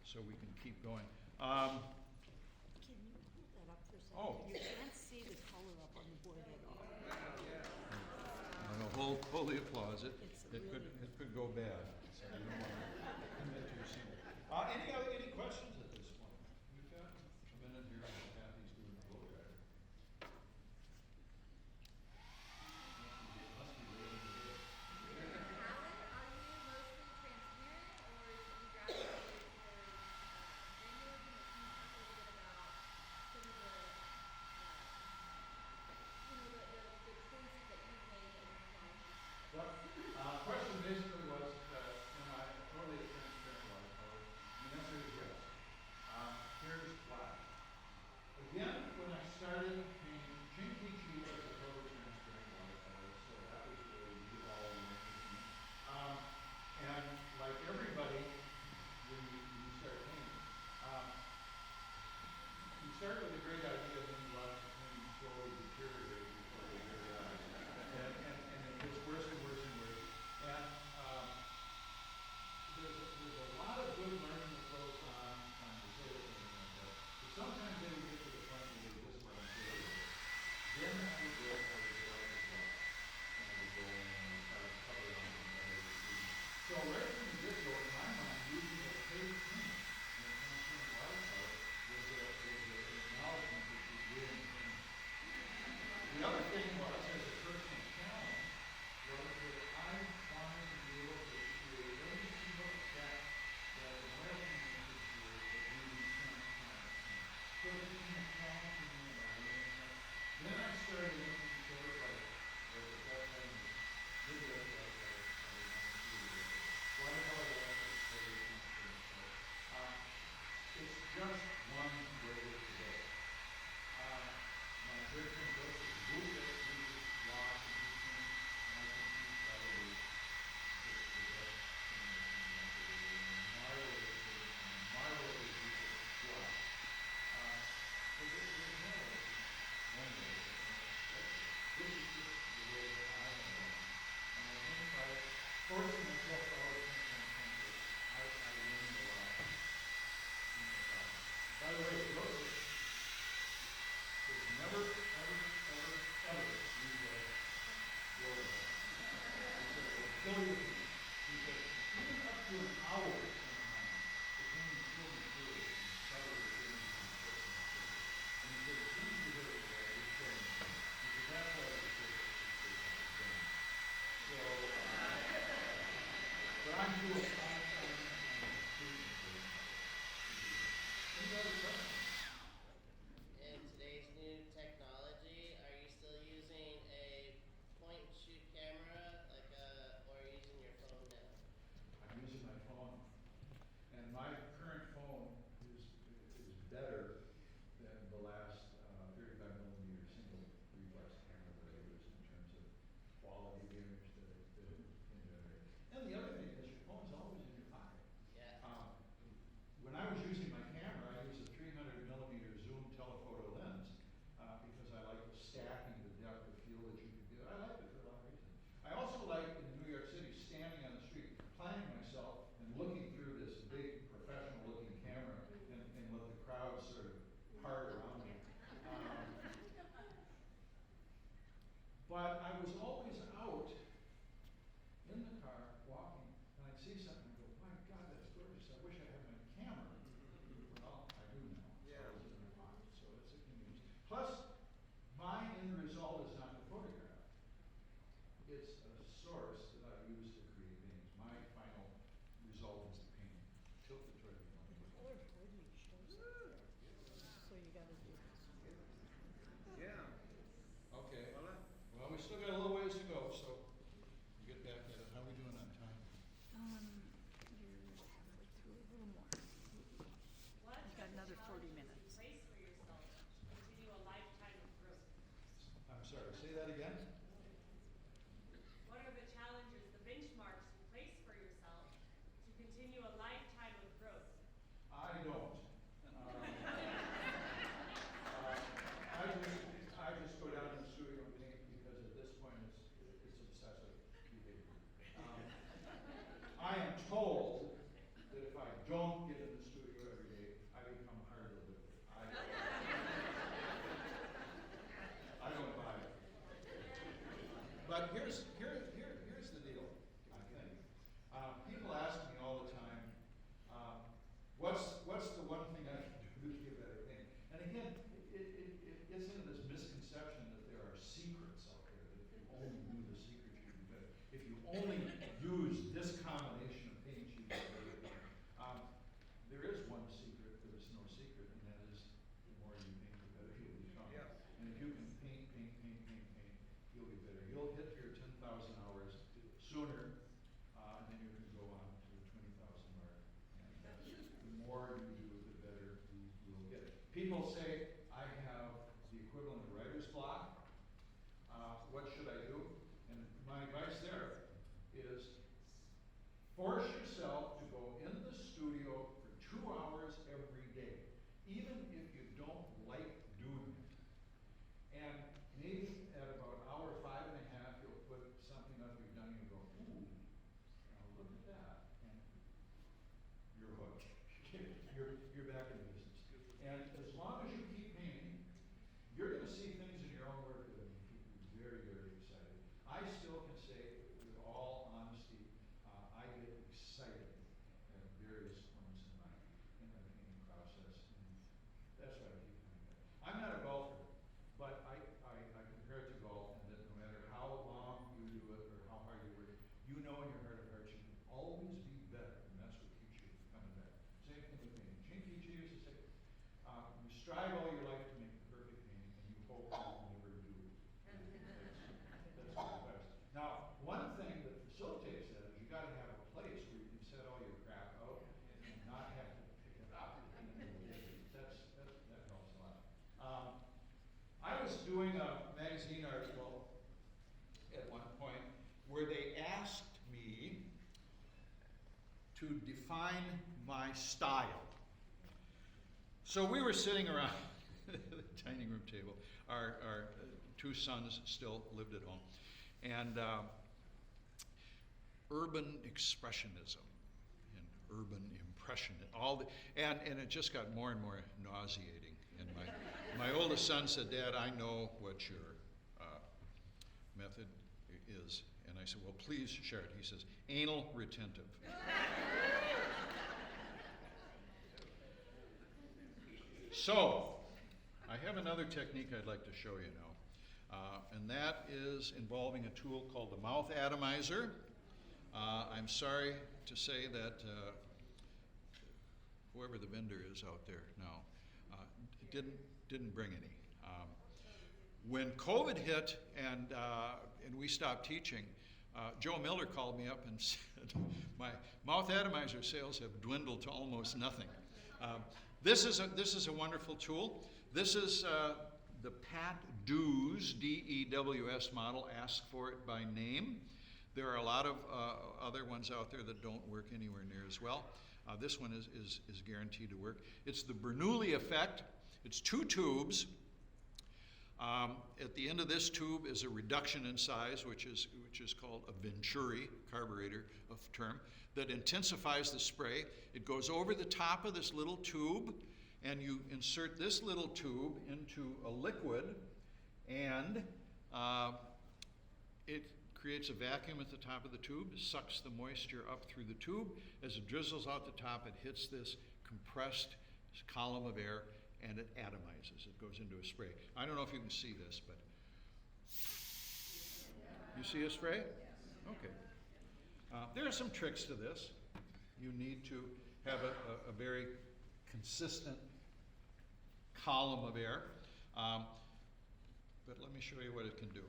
so we can keep going. Can you hold that up for a second? Oh. You can't see the color up on the board at all. No, hold the applause. It really- could go bad. So I don't want to commit too soon. Any questions at this point? We've got a minute here while Kathy's doing the blow dryer. Must be waiting to do it. Well, question basically was, am I totally transparent watercolor? And the answer is yes. Here's why. Again, when I started painting, Chinkichi was a totally transparent watercolor, so that was where you all learned with me. And like everybody, when you start painting, you start with a great idea, then you watch the painting slowly deteriorate before your very eyes. And it gets worse and worse and worse. And there's a lot of good learning that goes on, trying to say it and like that. But sometimes they would get to the point where they just weren't good. Then I would go for the dark as well. And I would go in and start covering on the better to see. So right from the get-go, in my mind, using a fake paint in a transparent watercolor was an acknowledgement that you're doing painting. The other thing was, as a personal challenge, was that I wanted to be able to create every single effect that the oil painting could create, but using transparent paint. So it became a challenge for me, and I learned that. Then I started making sort of like, at that time, video like watercolor was totally transparent. So, it's just one way to go. My good friend Joseph Buchet uses wash and heat paint, and I think he's probably the best painter in the world. And Marlo is using wash. But there's no one way. This is just the way that I have done it. And I think by forcing myself to always think on paper, I learned a lot in the process. By the way, Joseph has never, ever used a blow dryer. He said, it will kill you. He said, even up to an hour sometimes, the paint is still material and covered with things and chips and things. And he said, as soon as you hit it, it's killing you. He said, that's why the paper is done. So, but I'm doing fine. Any other questions? In today's new technology, are you still using a point and shoot camera, or are you using your phone now? I'm using my phone, and my current phone is better than the last 35 millimeter single reflex camera that I used in terms of quality of the image that it can generate. And the other thing is your phone's always in your pocket. Yeah. When I was using my camera, I used a 300 millimeter zoom telephoto lens because I like the stacking, the depth of field that you can do. I like it for a lot of reasons. I also like in New York City standing on the street, planting myself and looking through this big professional looking camera and let the crowd sort of part around me. But I was always out in the car walking, and I'd see something and go, my God, that's gorgeous. I wish I had my camera. Well, I do now. Yeah. So it's in my pocket, so it's a convenience. Plus, my end result is not the photograph. It's a source that I use to create paintings. My final result is the painting. So sorry, say that again? What are the challenges, the benchmarks you place for yourself to continue a lifetime of growth? I don't. I just go down to the studio and paint because at this point it's obsessive behavior. I am told that if I don't get in the studio every day, I become hard to live with. I don't buy it. But here's the deal, I think. People ask me all the time, what's the one thing I can do to get better paint? And again, it gets into this misconception that there are secrets out there, that if you only knew the secret, you'd be better. If you only use this combination of paints, you'd be better. There is one secret, there is no secret, and that is the more you paint, the better you'll become. Yeah. And if you can paint, you'll be better. You'll hit your 10,000 hours sooner, and then you can go on to the 20,000 mark. And the more you do, the better you will get. People say, I have the equivalent of writer's block. What should I do? And my advice there is force yourself to go in the studio for 2 hours every day, even if you don't like doing it. And maybe at about hour 5 and a half, you'll put something up you've done and you go, ooh, now look at that. And you're hooked. you're back in business. And as long as you keep painting, you're going to see things in your own work that are going to keep you very, very excited. I still can say, with all honesty, I get excited at various points in my painting process, and that's why I keep doing that. I'm not a golfer, but I compare it to golf, and that no matter how long you do it or how hard you work, you know in your heart of hearts you can always be better, and that's what keeps you coming back. Same thing with painting. Chinky used to say, you strive all your life to make the perfect painting, and you hope you never do. That's my advice. Now, one thing that facilitates that is you got to have a place where you can set all your crap out and not have to pick it up. That helps a lot. I was doing a magazine article at one point where they asked me to define my style. So we were sitting around the dining room table. Our 2 sons still lived at home. And urban expressionism and urban impressionism, and it just got more and more nauseating. And my oldest son said, Dad, I know what your method is. And I said, well, please share it. He says, anal retentive. So, I have another technique I'd like to show you now, and that is involving a tool called the mouth atomizer. I'm sorry to say that whoever the vendor is out there now didn't bring any. When COVID hit and we stopped teaching, Joe Miller called me up and said, my mouth atomizer sales have dwindled to almost nothing. This is a wonderful tool. This is the Pat Dews, D-E-W-S model. Ask for it by name. There are a lot of other ones out there that don't work anywhere near as well. This one is guaranteed to work. It's the Bernoulli effect. It's 2 tubes. At the end of this tube is a reduction in size, which is called a Venturi carburetor of term, that intensifies the spray. It goes over the top of this little tube, and you insert this little tube into a liquid, and it creates a vacuum at the top of the tube, sucks the moisture up through the tube. As it drizzles out the top, it hits this compressed column of air, and it atomizes. It goes into a spray. I don't know if you can see this, but you see a spray? Okay. There are some tricks to this. You need to have a very consistent column of air. But let me show you what it can do.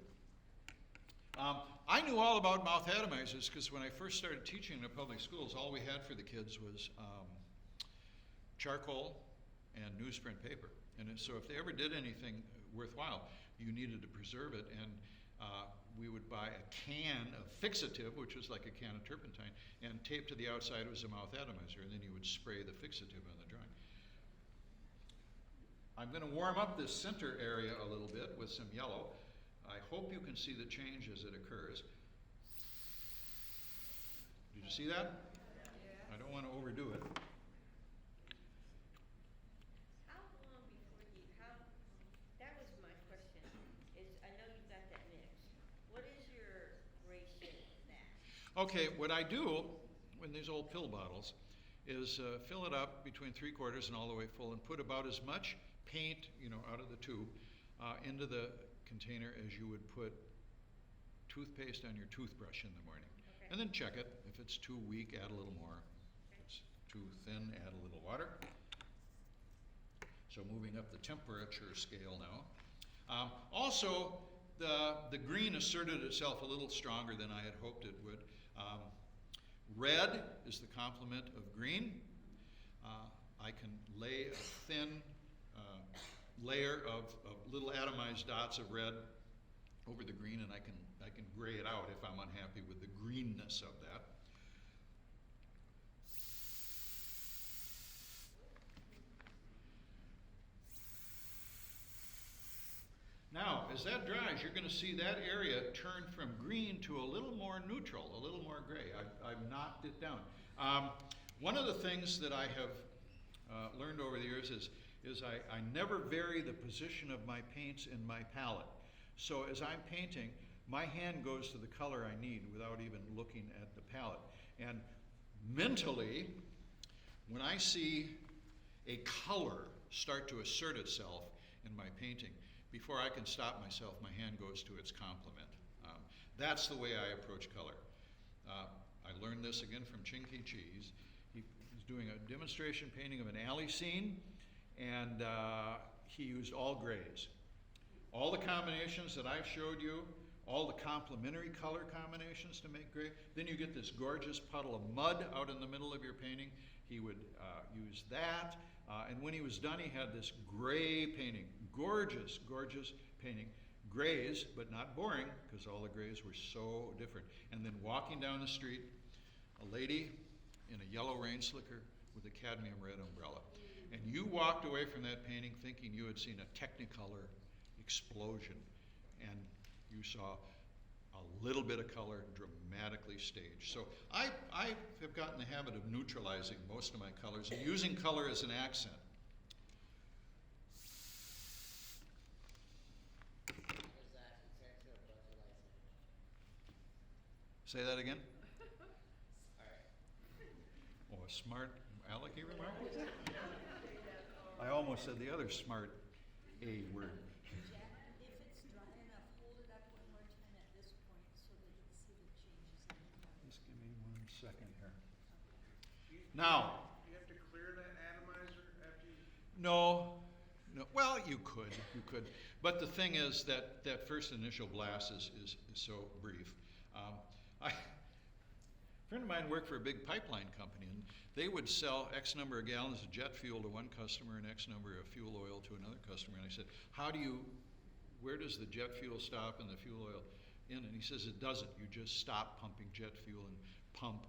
I knew all about mouth atomizers because when I first started teaching in the public schools, all we had for the kids was charcoal and newsprint paper. And so if they ever did anything worthwhile, you needed to preserve it, and we would buy a can of fixative, which was like a can of turpentine, and taped to the outside was a mouth atomizer, and then you would spray the fixative on the drawing. I'm going to warm up this center area a little bit with some yellow. I hope you can see the change as it occurs. Did you see that? I don't want to overdo it. How long before you, that was my question, is I know you've got that mix. What is your ratio of that? Okay, what I do in these old pill bottles is fill it up between 3/4 and all the way full and put about as much paint, out of the tube into the container as you would put toothpaste on your toothbrush in the morning. Okay. And then check it. If it's too weak, add a little more. If it's too thin, add a little water. So moving up the temperature scale now. Also, the green asserted itself a little stronger than I had hoped it would. Red is the complement of green. I can lay a thin layer of little atomized dots of red over the green, and I can gray it out if I'm unhappy with the greenness of that. Now, as that dries, you're going to see that area turn from green to a little more neutral, a little more gray. I've knocked it down. One of the things that I have learned over the years is I never vary the position of my paints in my palette. So as I'm painting, my hand goes to the color I need without even looking at the palette. And mentally, when I see a color start to assert itself in my painting, before I can stop myself, my hand goes to its complement. That's the way I approach color. I learned this again from Chinky Cheese. He was doing a demonstration painting of an alley scene, and he used all grays. All the combinations that I've showed you, all the complementary color combinations to make gray. Then you get this gorgeous puddle of mud out in the middle of your painting. He would use that. And when he was done, he had this gray painting. Gorgeous, gorgeous painting. Grays, but not boring, because all the grays were so different. And then walking down the street, a lady in a yellow rain slicker with a cadmium red umbrella. And you walked away from that painting thinking you had seen a Technicolor explosion. And you saw a little bit of color dramatically staged. So I have gotten the habit of neutralizing most of my colors and using color as an accent. How does that compare to a budget license? Say that again? Alright. Oh, a smart alecky remark? I almost said the other smart A word. Jack, if it's dry enough, hold it up one more time at this point so that you can see the changes in the color. Just give me 1 second here. Now, You have to clear that atomizer after you. no. Well, you could. But the thing is that first initial blast is so brief. A friend of mine worked for a big pipeline company, and they would sell X number of gallons of jet fuel to one customer and X number of fuel oil to another customer. And I said, where does the jet fuel stop and the fuel oil end? And he says it doesn't. You just stop pumping jet fuel and pump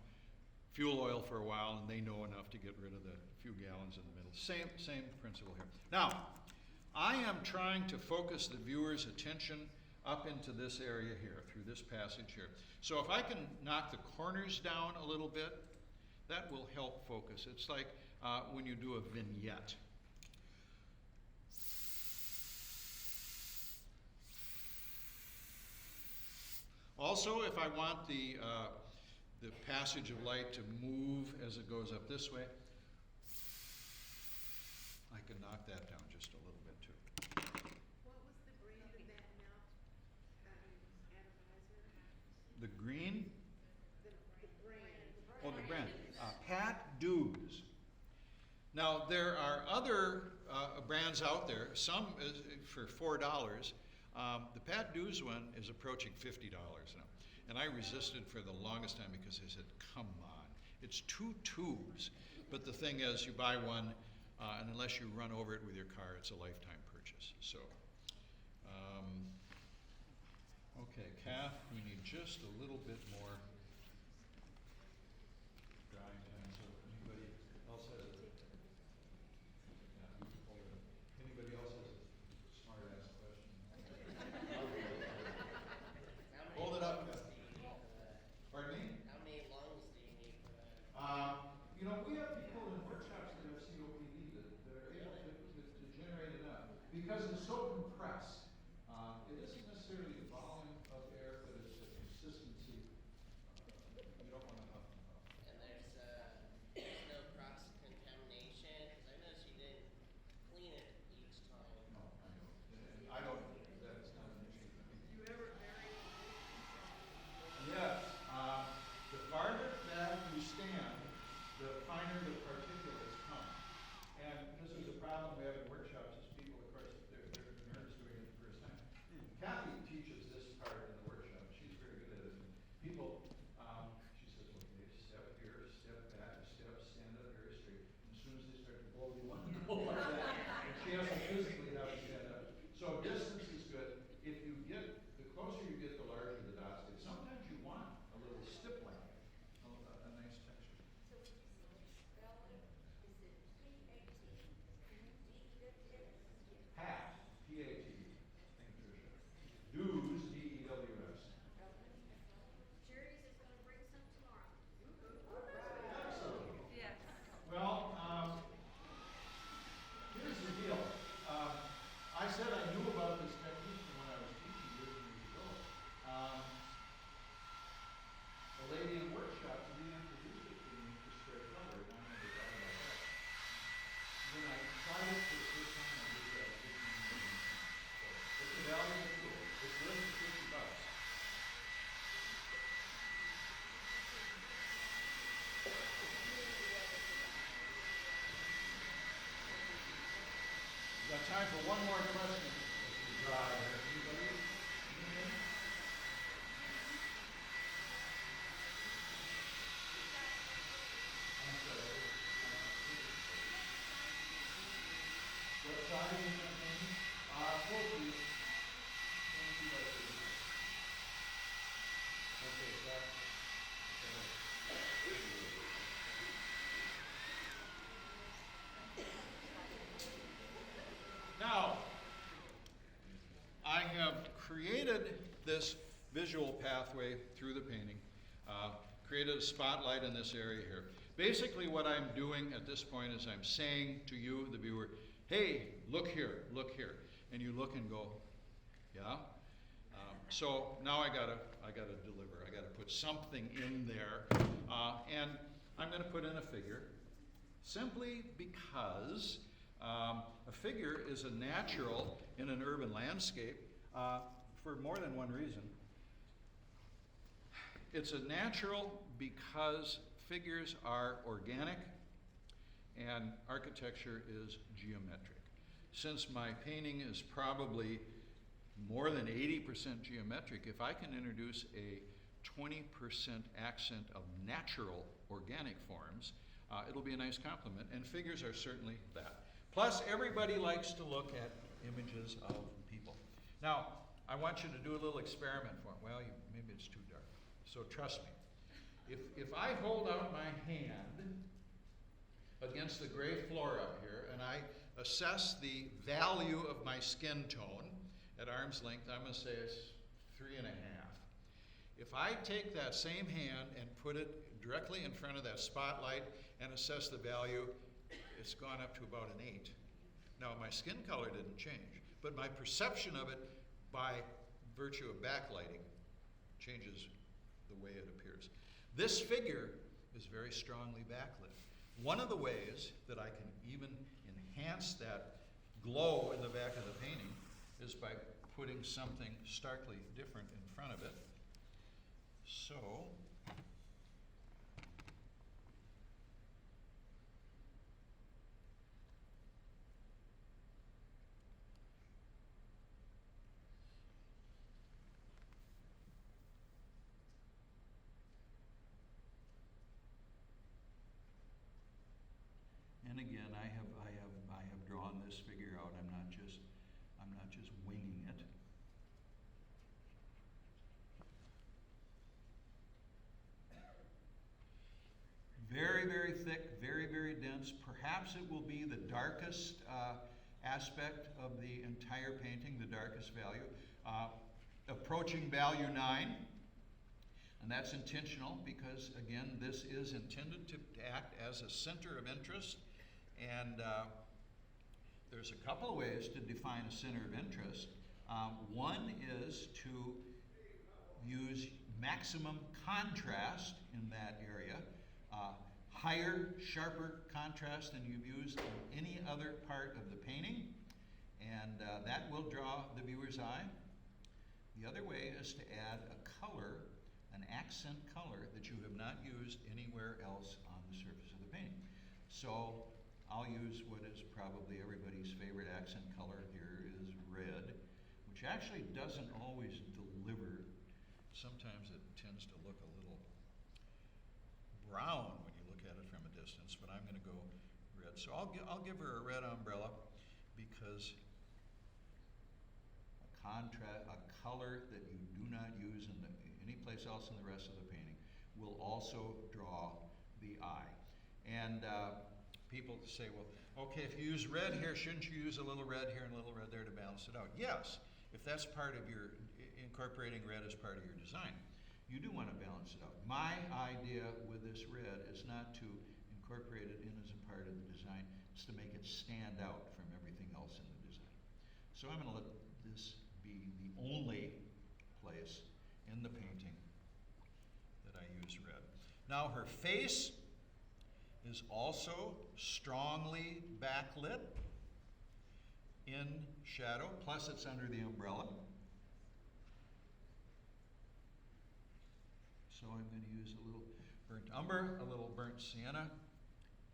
fuel oil for a while, and they know enough to get rid of the few gallons in the middle. Same principle here. Now, I am trying to focus the viewer's attention up into this area here, through this passage here. So if I can knock the corners down a little bit, that will help focus. It's like when you do a vignette. Also, if I want the passage of light to move as it goes up this way, I can knock that down just a little bit too. What was the brand of that atomizer? The green, The brand. oh, the brand, Pat Dews. Now, there are other brands out there, some is for $4. The Pat Dews one is approaching $50 now. And I resisted for the longest time because I said, come on, it's 2 tubes. But the thing is, you buy one, and unless you run over it with your car, it's a lifetime purchase. So path, we need just a little bit more drying time, so anybody else has a, yeah, hold it up. Anybody else has a smart ass question? Hold it up, Kevin. Pardon me? How many lungs do you need for that? You know, we have people in workshops that have COPD that are able to generate enough, because it's so compressed. It isn't necessarily the volume of air, but it's the consistency. You don't want to huff and puff. And there's no cross contamination, because I noticed you didn't clean it each time. No, I know. And I don't, that's not an issue for me. Do you ever vary? Yes, the farther back you stand, the finer the particulates come. And this is a problem we have in workshops, is people, of course, they're nerds doing it the first time. Kathy teaches this part in the workshop, she's very good at it. People, she says, okay, step here, step back, step, stand up very straight. And as soon as they start to blow, you want to go like that. And she has to physically have to stand up. So distance is good. If you get, the closer you get, the larger the dots get. Sometimes you want a little stippling, a nice texture. So would you spell it, is it P-A-T-D-E-W-S? Pat, P-A-T, thank you, Tricia. Dews, D-E-W-S. Jerry's is gonna bring some tomorrow. Excellent. Yes. Well, here's the deal. I said I knew about this technique from when I was teaching years and years ago. A lady in workshop reintroduced it to me to spray color, and I never thought about that. When I tried it for the first time, I did that. So it's a valuable tool. It's less than $50. We got time for one more question. Dry. Anybody? Anything? I'm sorry. What side are you thinking? Full piece. 22 by 30. Okay, that. Now, I have created this visual pathway through the painting, created a spotlight in this area here. Basically what I'm doing at this point is I'm saying to you, the viewer, hey, look here, and you look and go, yeah? So now I gotta deliver, I gotta put something in there, and I'm gonna put in a figure, simply because a figure is a natural in an urban landscape for more than one reason. It's a natural because figures are organic and architecture is geometric. Since my painting is probably more than 80% geometric, if I can introduce a 20% accent of natural organic forms, it'll be a nice compliment, and figures are certainly that. Plus, everybody likes to look at images of people. Now, I want you to do a little experiment for them. Well, maybe it's too dark. So trust me. If I hold out my hand against the gray floor up here, and I assess the value of my skin tone at arm's length, I'm going to say it's 3.5. If I take that same hand and put it directly in front of that spotlight and assess the value, it's gone up to about an 8. Now, my skin color didn't change, but my perception of it by virtue of backlighting changes the way it appears. This figure is very strongly backlit. One of the ways that I can even enhance that glow in the back of the painting is by putting something starkly different in front of it. So, and again, I have drawn this figure out. I'm not just winging it. very, very thick, very, very dense. Perhaps it will be the darkest aspect of the entire painting, the darkest value. Approaching value 9. And that's intentional because, again, this is intended to act as a center of interest. And there's a couple of ways to define a center of interest. One is to use maximum contrast in that area, higher, sharper contrast than you've used in any other part of the painting, and that will draw the viewer's eye. The other way is to add a color, an accent color that you have not used anywhere else on the surface of the painting. So I'll use what is probably everybody's favorite accent color here is red, which actually doesn't always deliver. Sometimes it tends to look a little brown when you look at it from a distance, but I'm going to go red. So I'll give her a red umbrella because a color that you do not use in any place else in the rest of the painting will also draw the eye. And people say, well, okay, if you use red here, shouldn't you use a little red here and a little red there to balance it out? Yes, if that's part of your, incorporating red as part of your design. You do want to balance it out. My idea with this red is not to incorporate it in as a part of the design, it's to make it stand out from everything else in the design. So I'm going to let this be the only place in the painting that I use red. Now her face is also strongly backlit in shadow, plus it's under the umbrella. So I'm going to use a little burnt umber, a little burnt sienna,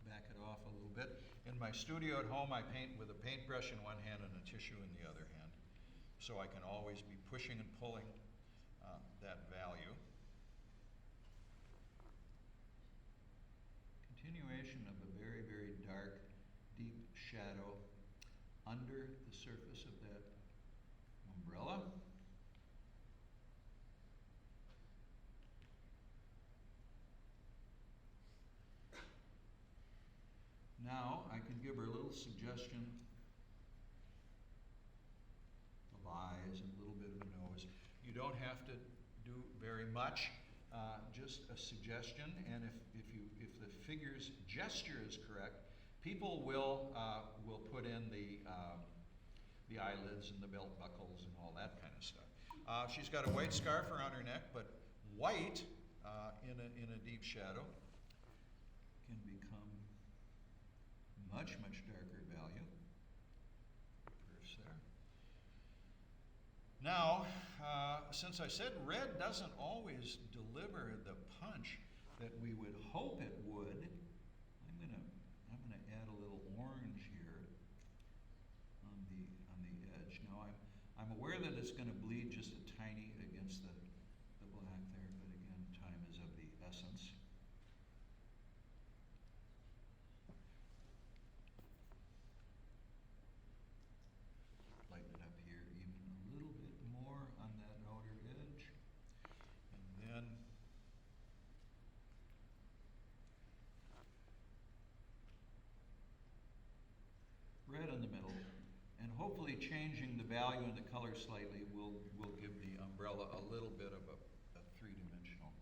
back it off a little bit. In my studio at home, I paint with a paintbrush in one hand and a tissue in the other hand, so I can always be pushing and pulling that value. Continuation of a very, very dark, deep shadow under the surface of that umbrella. Now I can give her a little suggestion of eyes and a little bit of a nose. You don't have to do very much, just a suggestion. And if the figure's gesture is correct, people will put in the eyelids and the belt buckles and all that kind of stuff. She's got a white scarf around her neck, but white in a deep shadow can become much, much darker value. First there. Now, since I said red doesn't always deliver the punch that we would hope it would, I'm gonna add a little orange here on the edge. Now I'm aware that it's gonna bleed just a tiny against the black there, but again, time is of the essence. Lighten it up here even a little bit more on that outer edge. And then red in the middle. And hopefully changing the value and the color slightly will give the umbrella a little bit of a three-dimensional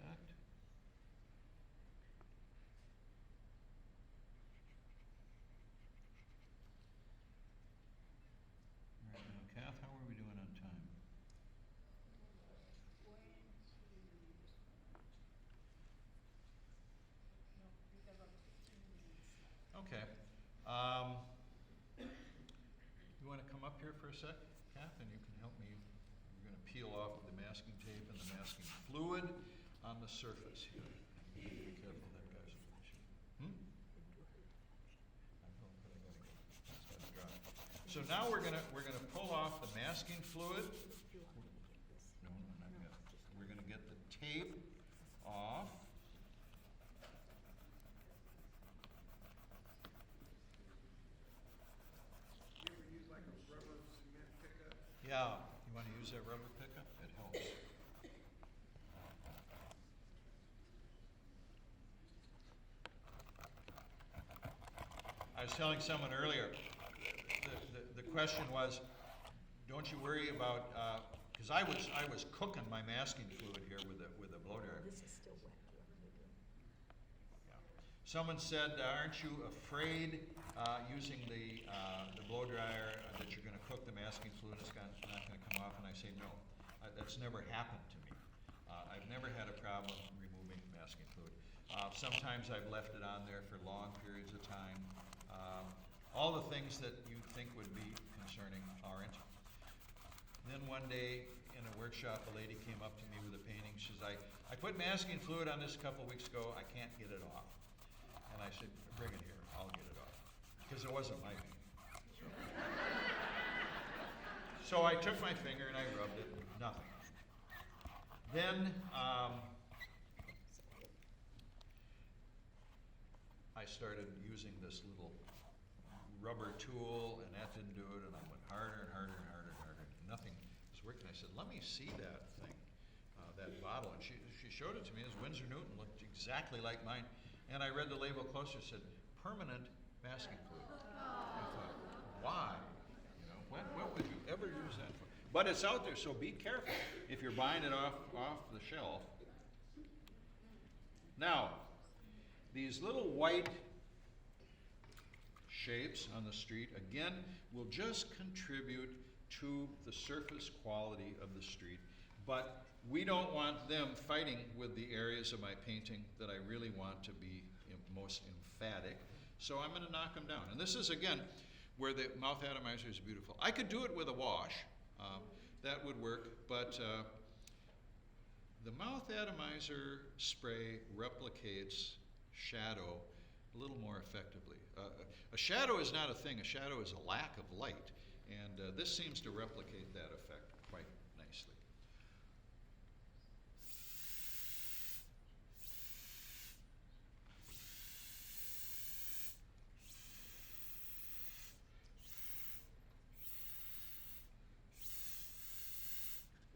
aspect. All right, now, Kath, how are we doing on time? Okay. You want to come up here for a sec, Kath, and you can help me. We're going to peel off the masking tape and the masking fluid on the surface here. Be careful, that guy's on the sheet. I know, but I gotta go. It's gotta dry. So now we're gonna pull off the masking fluid. No, not yet. We're gonna get the tape off. Yeah, you want to use that rubber pickup? It helps. was telling someone earlier, the question was, don't you worry about, because I was cooking my masking fluid here with a blow dryer. This is still wet, whatever they do. Yeah. Someone said, aren't you afraid using the blow dryer that you're going to cook the masking fluid, it's not going to come off? And I say, no, that's never happened to me. I've never had a problem removing masking fluid. Sometimes I've left it on there for long periods of time. All the things that you think would be concerning aren't. Then one day in a workshop, a lady came up to me with a painting. She says, I put masking fluid on this a couple weeks ago. I can't get it off. And I said, bring it here. I'll get it off. Because it wasn't my painting. So I took my finger and I rubbed it. Nothing. Then I started using this little rubber tool, and that didn't do it, and I went harder and harder and harder and harder, and nothing was working. I said, let me see that thing, that bottle. And she showed it to me. It was Winsor Newton, looked exactly like mine. And I read the label closer, it said, permanent masking fluid. I thought, why? You know, what would you ever use that for? But it's out there, so be careful if you're buying it off the shelf. Now, these little white shapes on the street, again, will just contribute to the surface quality of the street, but we don't want them fighting with the areas of my painting that I really want to be most emphatic, so I'm going to knock them down. And this is, again, where the mouth atomizer is beautiful. I could do it with a wash, that would work, but the mouth atomizer spray replicates shadow a little more effectively. A shadow is not a thing. A shadow is a lack of light, and this seems to replicate that effect quite nicely.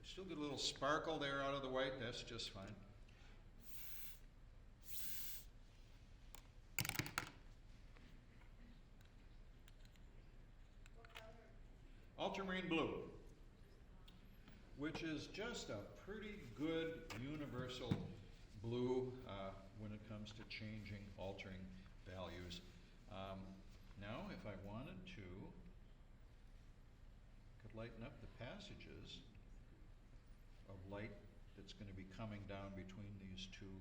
Still get a little sparkle there out of the white. That's just fine. Ultramarine blue, which is just a pretty good universal blue when it comes to changing, altering values. Now, if I wanted to, could lighten up the passages of light that's going to be coming down between these two.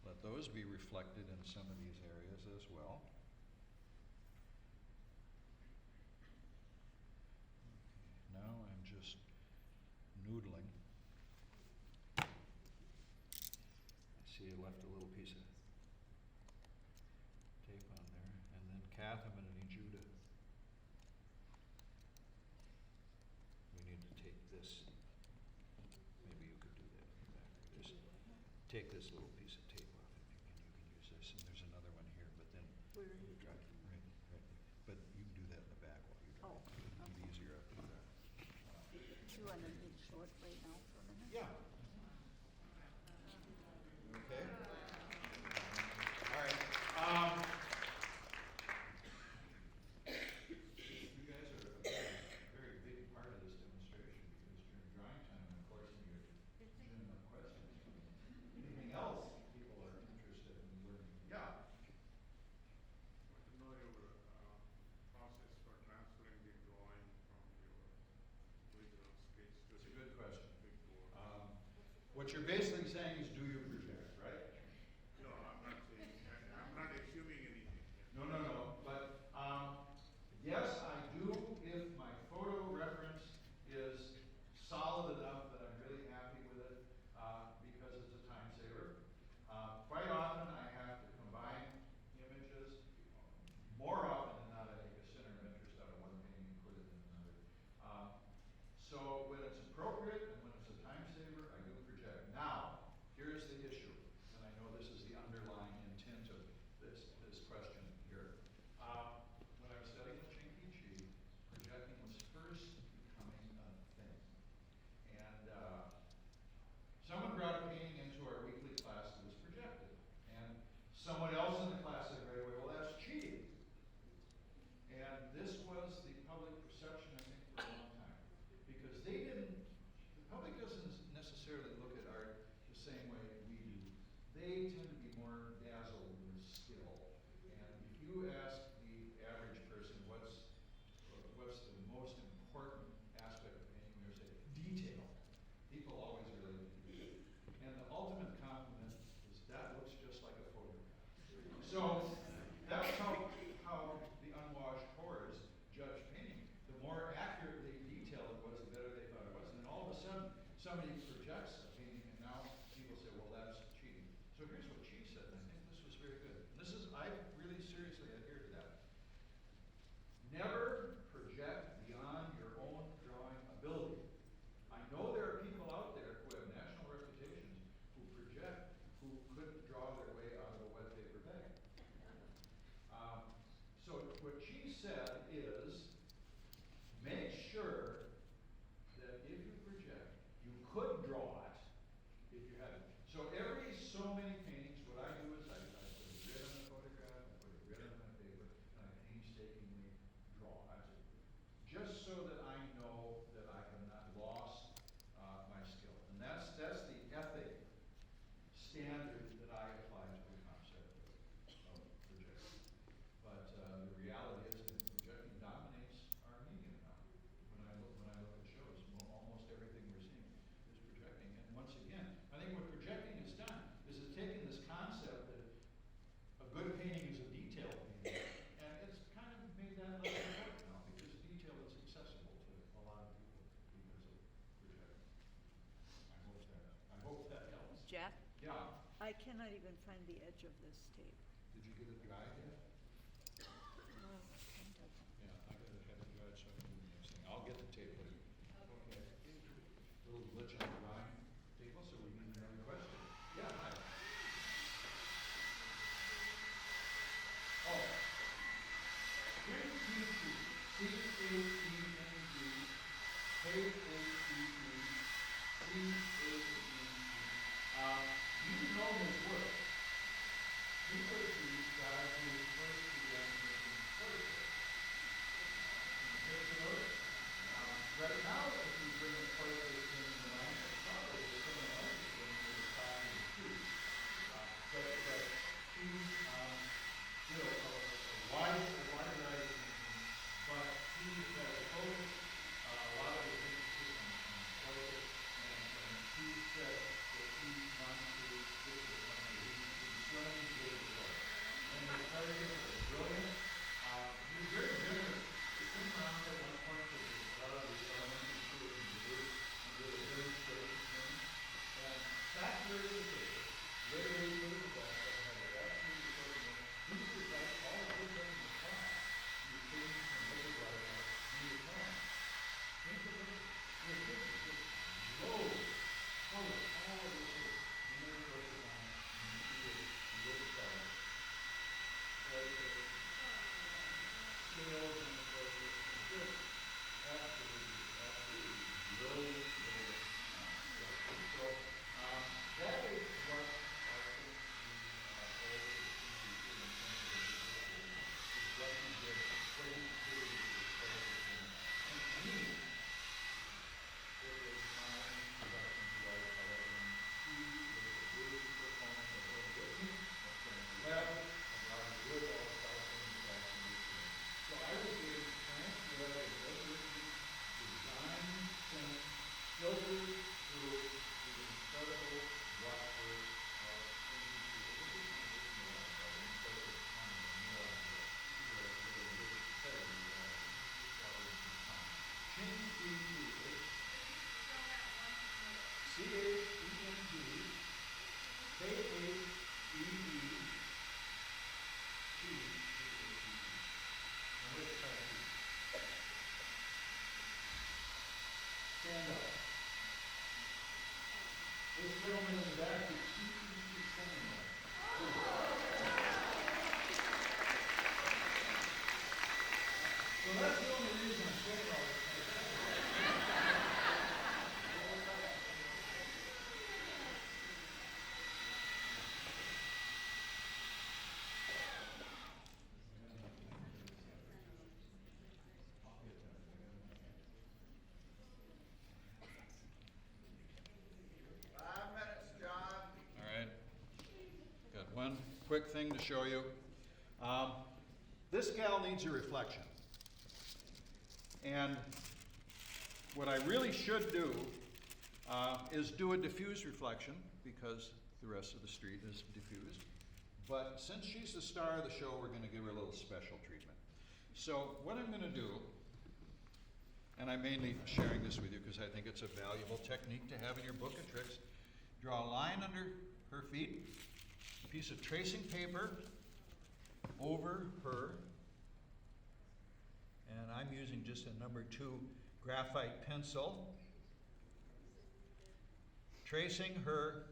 Let those be reflected in some of these areas as well. Now I'm just noodling. See, I left a little piece of tape on there. And then Kath, I'm going to need you to, we need to take this, maybe you could do that in the back. Just take this little piece of tape off and you can use this. And there's another one here, but then Where are you? right. But you can do that in the back while you're Oh, driving. It'll be easier after that. Do you want to leave short right now for a minute? Yeah. Okay. All right. You guys are a very big part of this demonstration because during drawing time, of course, you're getting enough questions. Anything else people are interested in learning? Yeah. Want to know your process for transferring the drawing from your original sketch to It's a the good question. big board. cannot even find the edge of this tape. Did you get it dry yet? Oh, kind of. Yeah, I gotta have it dried so I can do the next thing. I'll get the tape later. Okay. Little glitch on the drawing table, so we need another question. Yeah, hi. Oh. Here's T-T. C-H-E-N-G. K-H-E-E. C-H-E-E. You know his work. He was the guy who first began making portraits. Take a look. Right now, if you bring a portrait in the language, probably the criminal language in the time of the but he's, you know, a wide variety of things, but he has focused a lot of his emphasis on portraits, and he said that he wants to get to the point where he's swimming with his work. And his portraits are brilliant. He was very generous. He came around at one point to a lot of the elementary schools in Duluth and did a demonstration thing. And back there is the picture. Literally put it to death, but had it absolutely perfect. He was like all the good things in the class. You things and look at what he was on. Think of it. Your picture just loads full of all of this shit. You never put it on. And you see it. You look at that. Scales and the portrait. Just absolutely brilliant. So, that is what I think the old institution in terms of is what he did, what he did with his portraits. And to me, it was my introduction to watercolor, and he was a big proponent of what Whitney, of Frank Webb, of Robert Wood, all the South Indian fashion. So I was getting Frank Webb and Ed Whitney's design sense filtered through the incredible brushwork of Stand up. This gentleman is actually T.T. Seminole. So that's the only reason I'm saying all this. All right. Got one quick thing to show you. This gal needs a reflection. And what I really should do is do a diffuse reflection, because the rest of the street is diffused. But since she's the star of the show, we're going to give her a little special treatment. So what I'm going to do, and I'm mainly sharing this with you because I think it's a valuable technique to have in your book of tricks. Draw a line under her feet, a piece of tracing paper over her, and I'm using just a number 2 graphite pencil, tracing her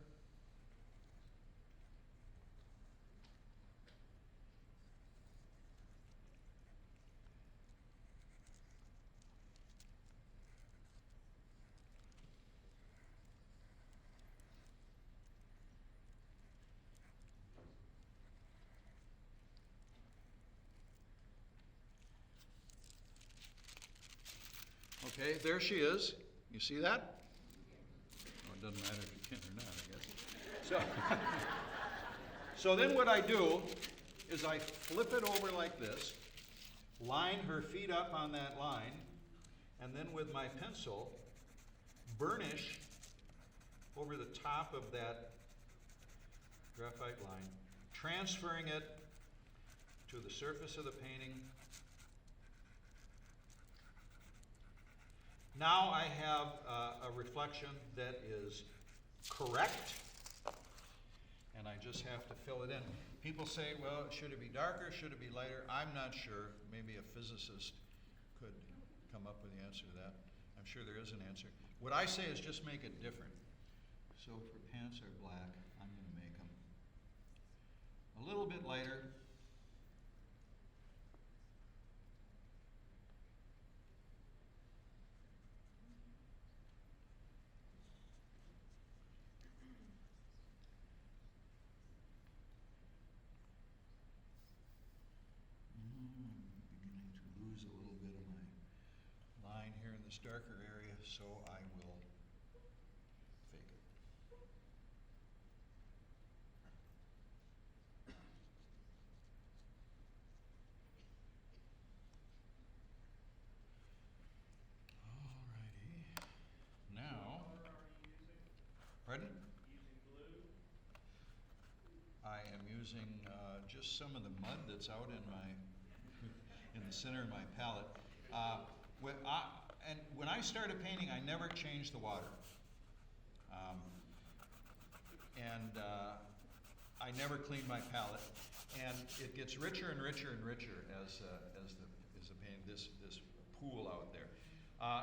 Okay, there she is. You see that? Oh, it doesn't matter if you can or not, I guess. So then what I do is I flip it over like this, line her feet up on that line, and then with my pencil, burnish over the top of that graphite line, transferring it to the surface of the painting. Now I have a reflection that is correct, and I just have to fill it in. People say, well, should it be darker, should it be lighter? I'm not sure. Maybe a physicist could come up with the answer to that. I'm sure there is an answer. What I say is just make it different. So for pants are black, I'm going to make them a little bit lighter. Beginning to lose a little bit of my line here in this darker area, so I will fake it. Alrighty. Now, What color are you using? pardon? Using blue? I am using just some of the mud that's out in the center of my palette. When I started painting, I never changed the water. I never cleaned my palette, and it gets richer and richer and richer as the paint, this pool out there.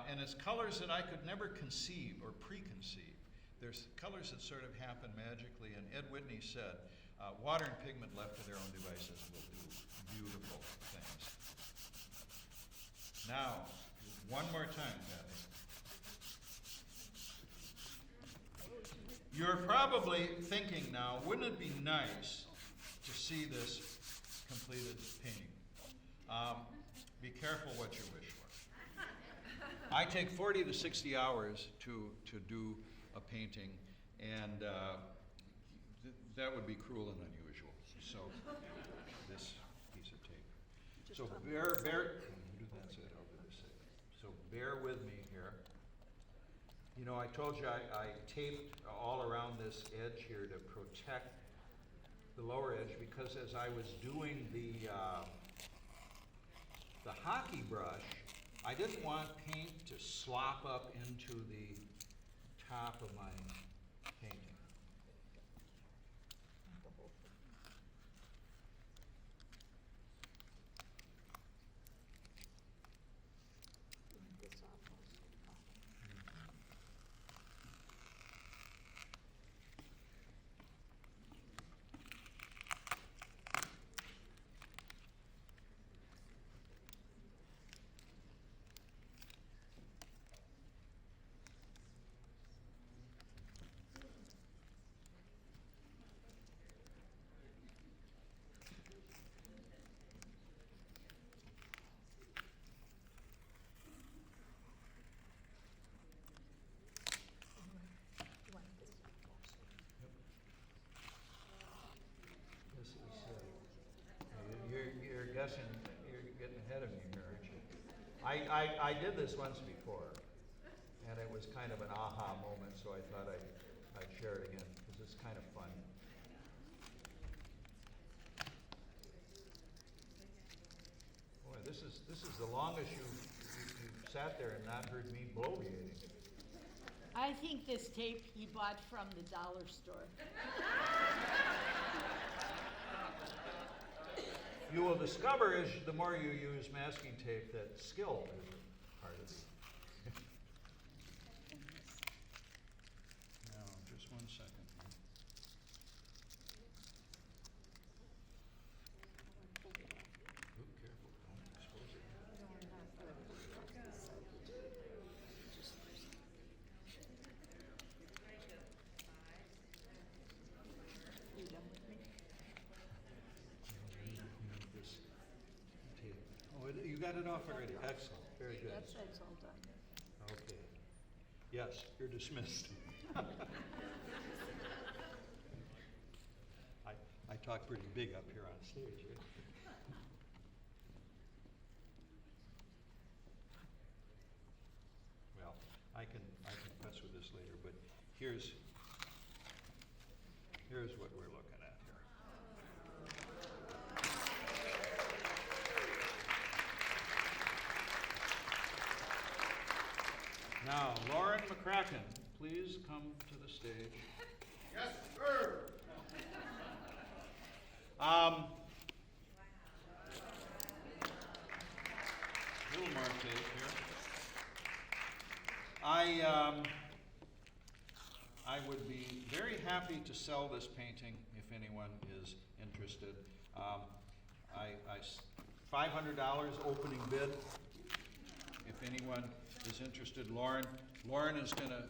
And it's colors that I could never conceive or preconceive. There's colors that sort of happen magically, and Ed Whitney said, water and pigment left to their own devices will do beautiful things. Now, one more time, Kathy. You're probably thinking now, wouldn't it be nice to see this completed painting? Be careful what you wish for. I take 40 to 60 hours to do a painting, and that would be cruel and unusual. So, this piece of tape. So bear with me here. You know, I told you I taped all around this edge here to protect the lower edge, because as I was doing the hockey brush, I didn't want paint to slop up into the top of my painting. You're guessing, you're getting ahead of me here, aren't you? I did this once before, and it was kind of an aha moment, so I thought I'd share it again, because it's kind of fun. Boy, this is the longest you've sat there and not heard me bloviating. I think this tape he bought from the dollar store. You will discover, as the more you use masking tape, that skill is part of it. Now, just 1 second. Oop, careful, don't expose it. This tape. Oh, you got it off already. Excellent. Very good. That side's all done. Okay. Yes, you're dismissed. I talk pretty big up here on stage, right? Well, I can mess with this later, but here's what we're looking at here. Now, Lauren McCracken, please come to the stage. Yes, sir. Little more tape here. I would be very happy to sell this painting if anyone is interested. $500 opening bid. If anyone is interested, Lauren is gonna,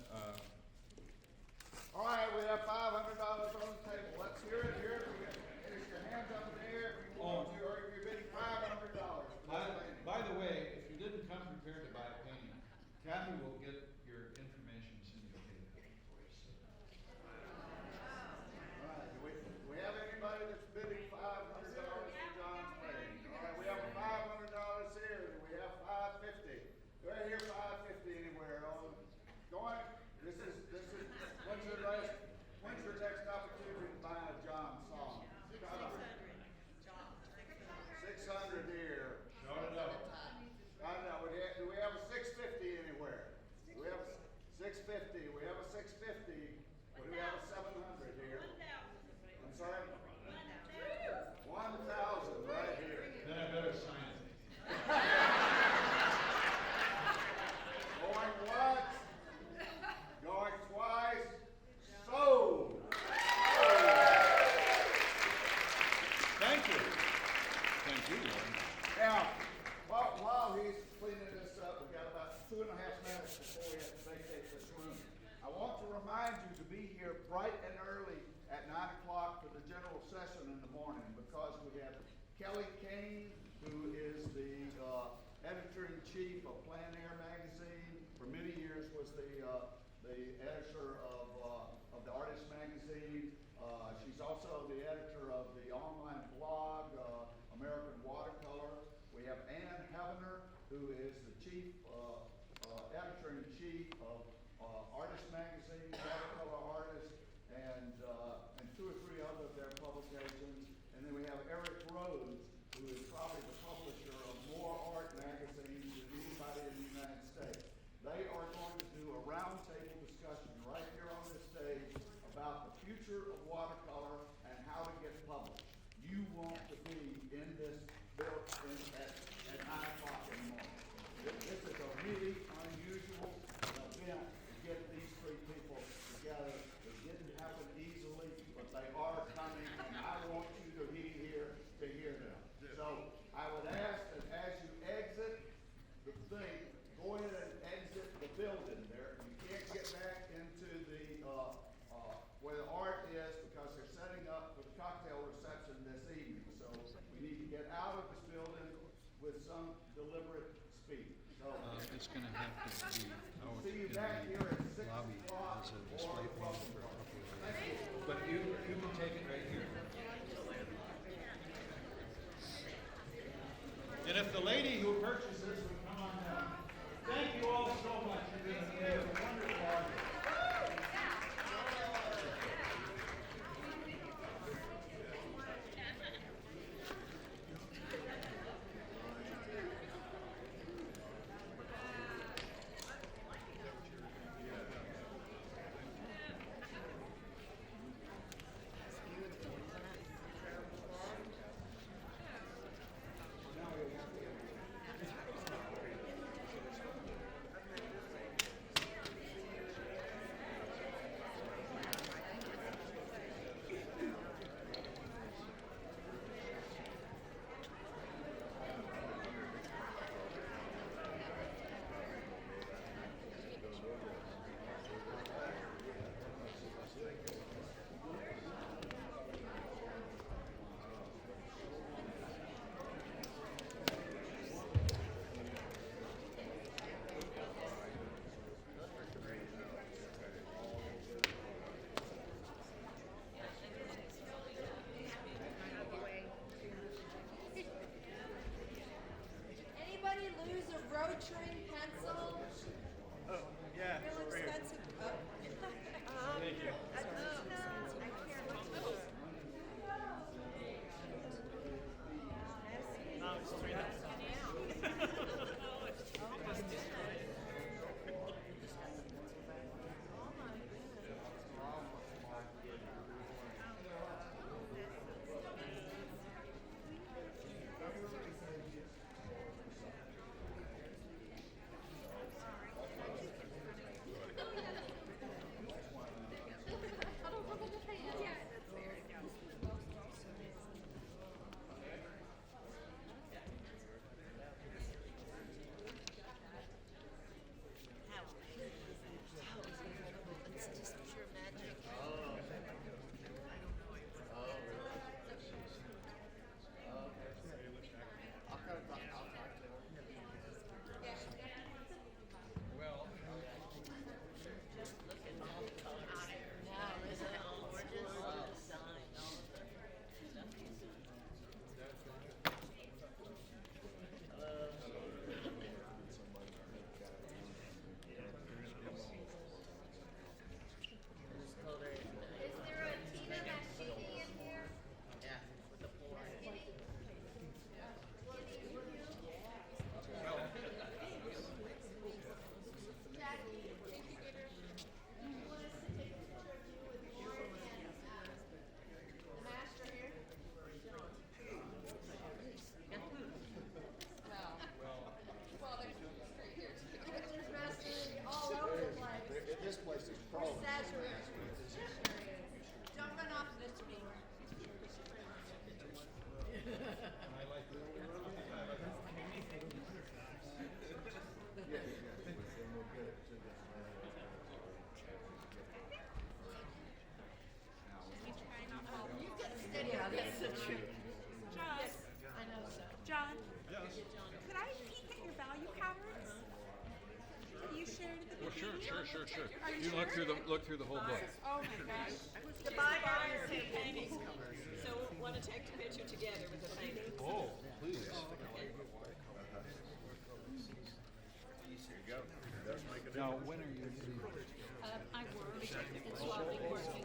All right, we have $500 on the table. Let's hear it. Here, there's your hands up in the air. If you want to, or if you're bidding $500. by the way, if you didn't come prepared to buy a painting, Kathy will get your information syndicated for you. All right, do we have anybody that's bidding $500 for John's painting? All right, we have $500 here. Do we have $550? Do I hear $550 anywhere? Oh, going, when's your next opportunity to buy a John song? 600 here. Shout it out. I know, do we have a 650 anywhere? Do we have a 650? We have a 650. Do we have a 700 here? I'm sorry? 1,000 right here. Then I better sign it. Going once, going twice, sold. Thank you. Thank you, Lauren. Now, while he's cleaning this up, we've got about 2.5 minutes before we have to vacate this room. I want to remind you to be here bright and early at 9 o'clock for the general session in the morning, because we have Kelly Kane, who is the editor-in-chief of Plein Air magazine. For many years was the editor of the Artist magazine. She's also the editor of the online blog, American Watercolor. We have Ann Heavener, who is the chief editor-in-chief of Artist magazine, Watercolor Artist, and 2 or 3 other of their publications. And then we have Eric Rhodes, who is probably the publisher of more art magazines than anybody in the United States. They are going to do a roundtable discussion right here on this stage about the future of watercolor and how to get published. You want to be in this building at 9 o'clock in the morning. This is a really unusual event to get these 3 people together. It didn't happen easily, but they are coming, and I want you to be here to hear them. So I would ask that as you exit the thing, go ahead and exit the building there. You can't get back into the where the art is, because they're setting up for the cocktail reception this evening. So we need to get out of this building with some deliberate speed. So It's gonna have to be out see you in back here at the 6 lobby o'clock as a or display painting welcome for a party. couple of Thank you. days. But you can take it right here. And if the lady who purchases would come on down. Thank you all so much. You've been a wonderful audience. John, could I peek at your value patterns that you shared at the Well, beginning? sure. Are you You look sure? through the whole book. Oh my gosh. The buyer take paintings, so want to take a picture together with the paintings. Oh, please. Now, when are you leaving? I work, and so I'll be working,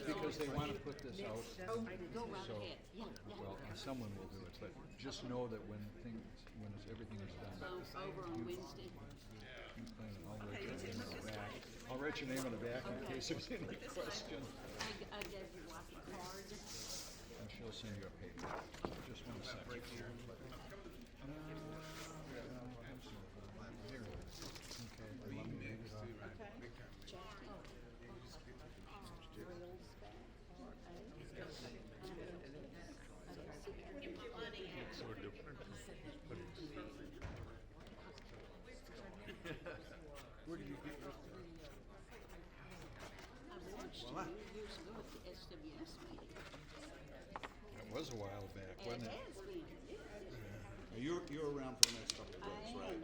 Because they want to put this out. Go right So, ahead, yeah. well, someone will do it, but just know that when everything is done. Over on Wednesday. I'll write your name on the back. I'll write your name on the back in case there's any question. I gave your wife a card. And she'll send you a paper. Just one second. Here. Okay, let me move it on. Where did you get your? I watched you years ago at the SWS meeting. That was a while back, wasn't it? Has been, yes. You're around for the next couple of days, right?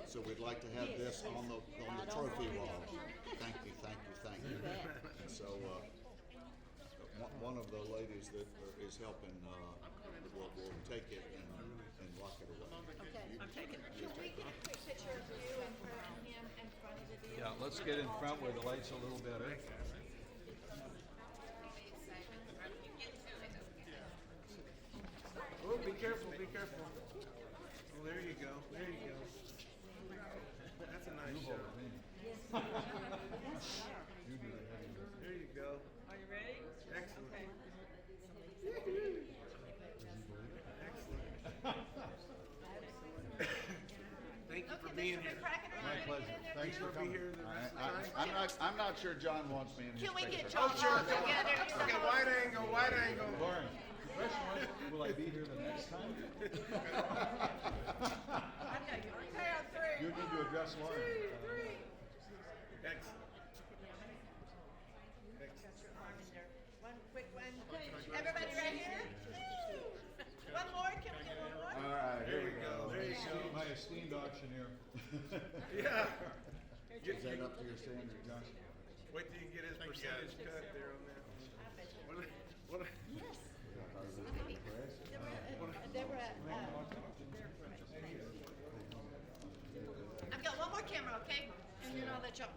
So we'd like to have this on the trophy wall. Thank you. And so, one of the ladies that is helping, will take it and lock it away. Okay. I'm taking it. Can we get a quick picture of you and him in front of the deal? Yeah, let's get in front where the light's a little better. Oh, be careful. Oh, there you go. That's a nice shot. You do the heavy lifting. There you go. Are you ready? Excellent. Okay. Thank you for being here. My pleasure. Thanks for coming. I'm not sure John wants me in his Can we picture. get John all together? Okay, wide angle. Lauren, question was, will I be here the next time? You need to address Lauren. Excellent. One quick one. Everybody right here? One more, can we get one more? All right, here we go. There you go. My esteemed auctioneer. Yeah. Is that up to your standard, Josh? Wait till you get his percentage cut there on that. What? I've got one more camera, okay? And then I'll let y'all.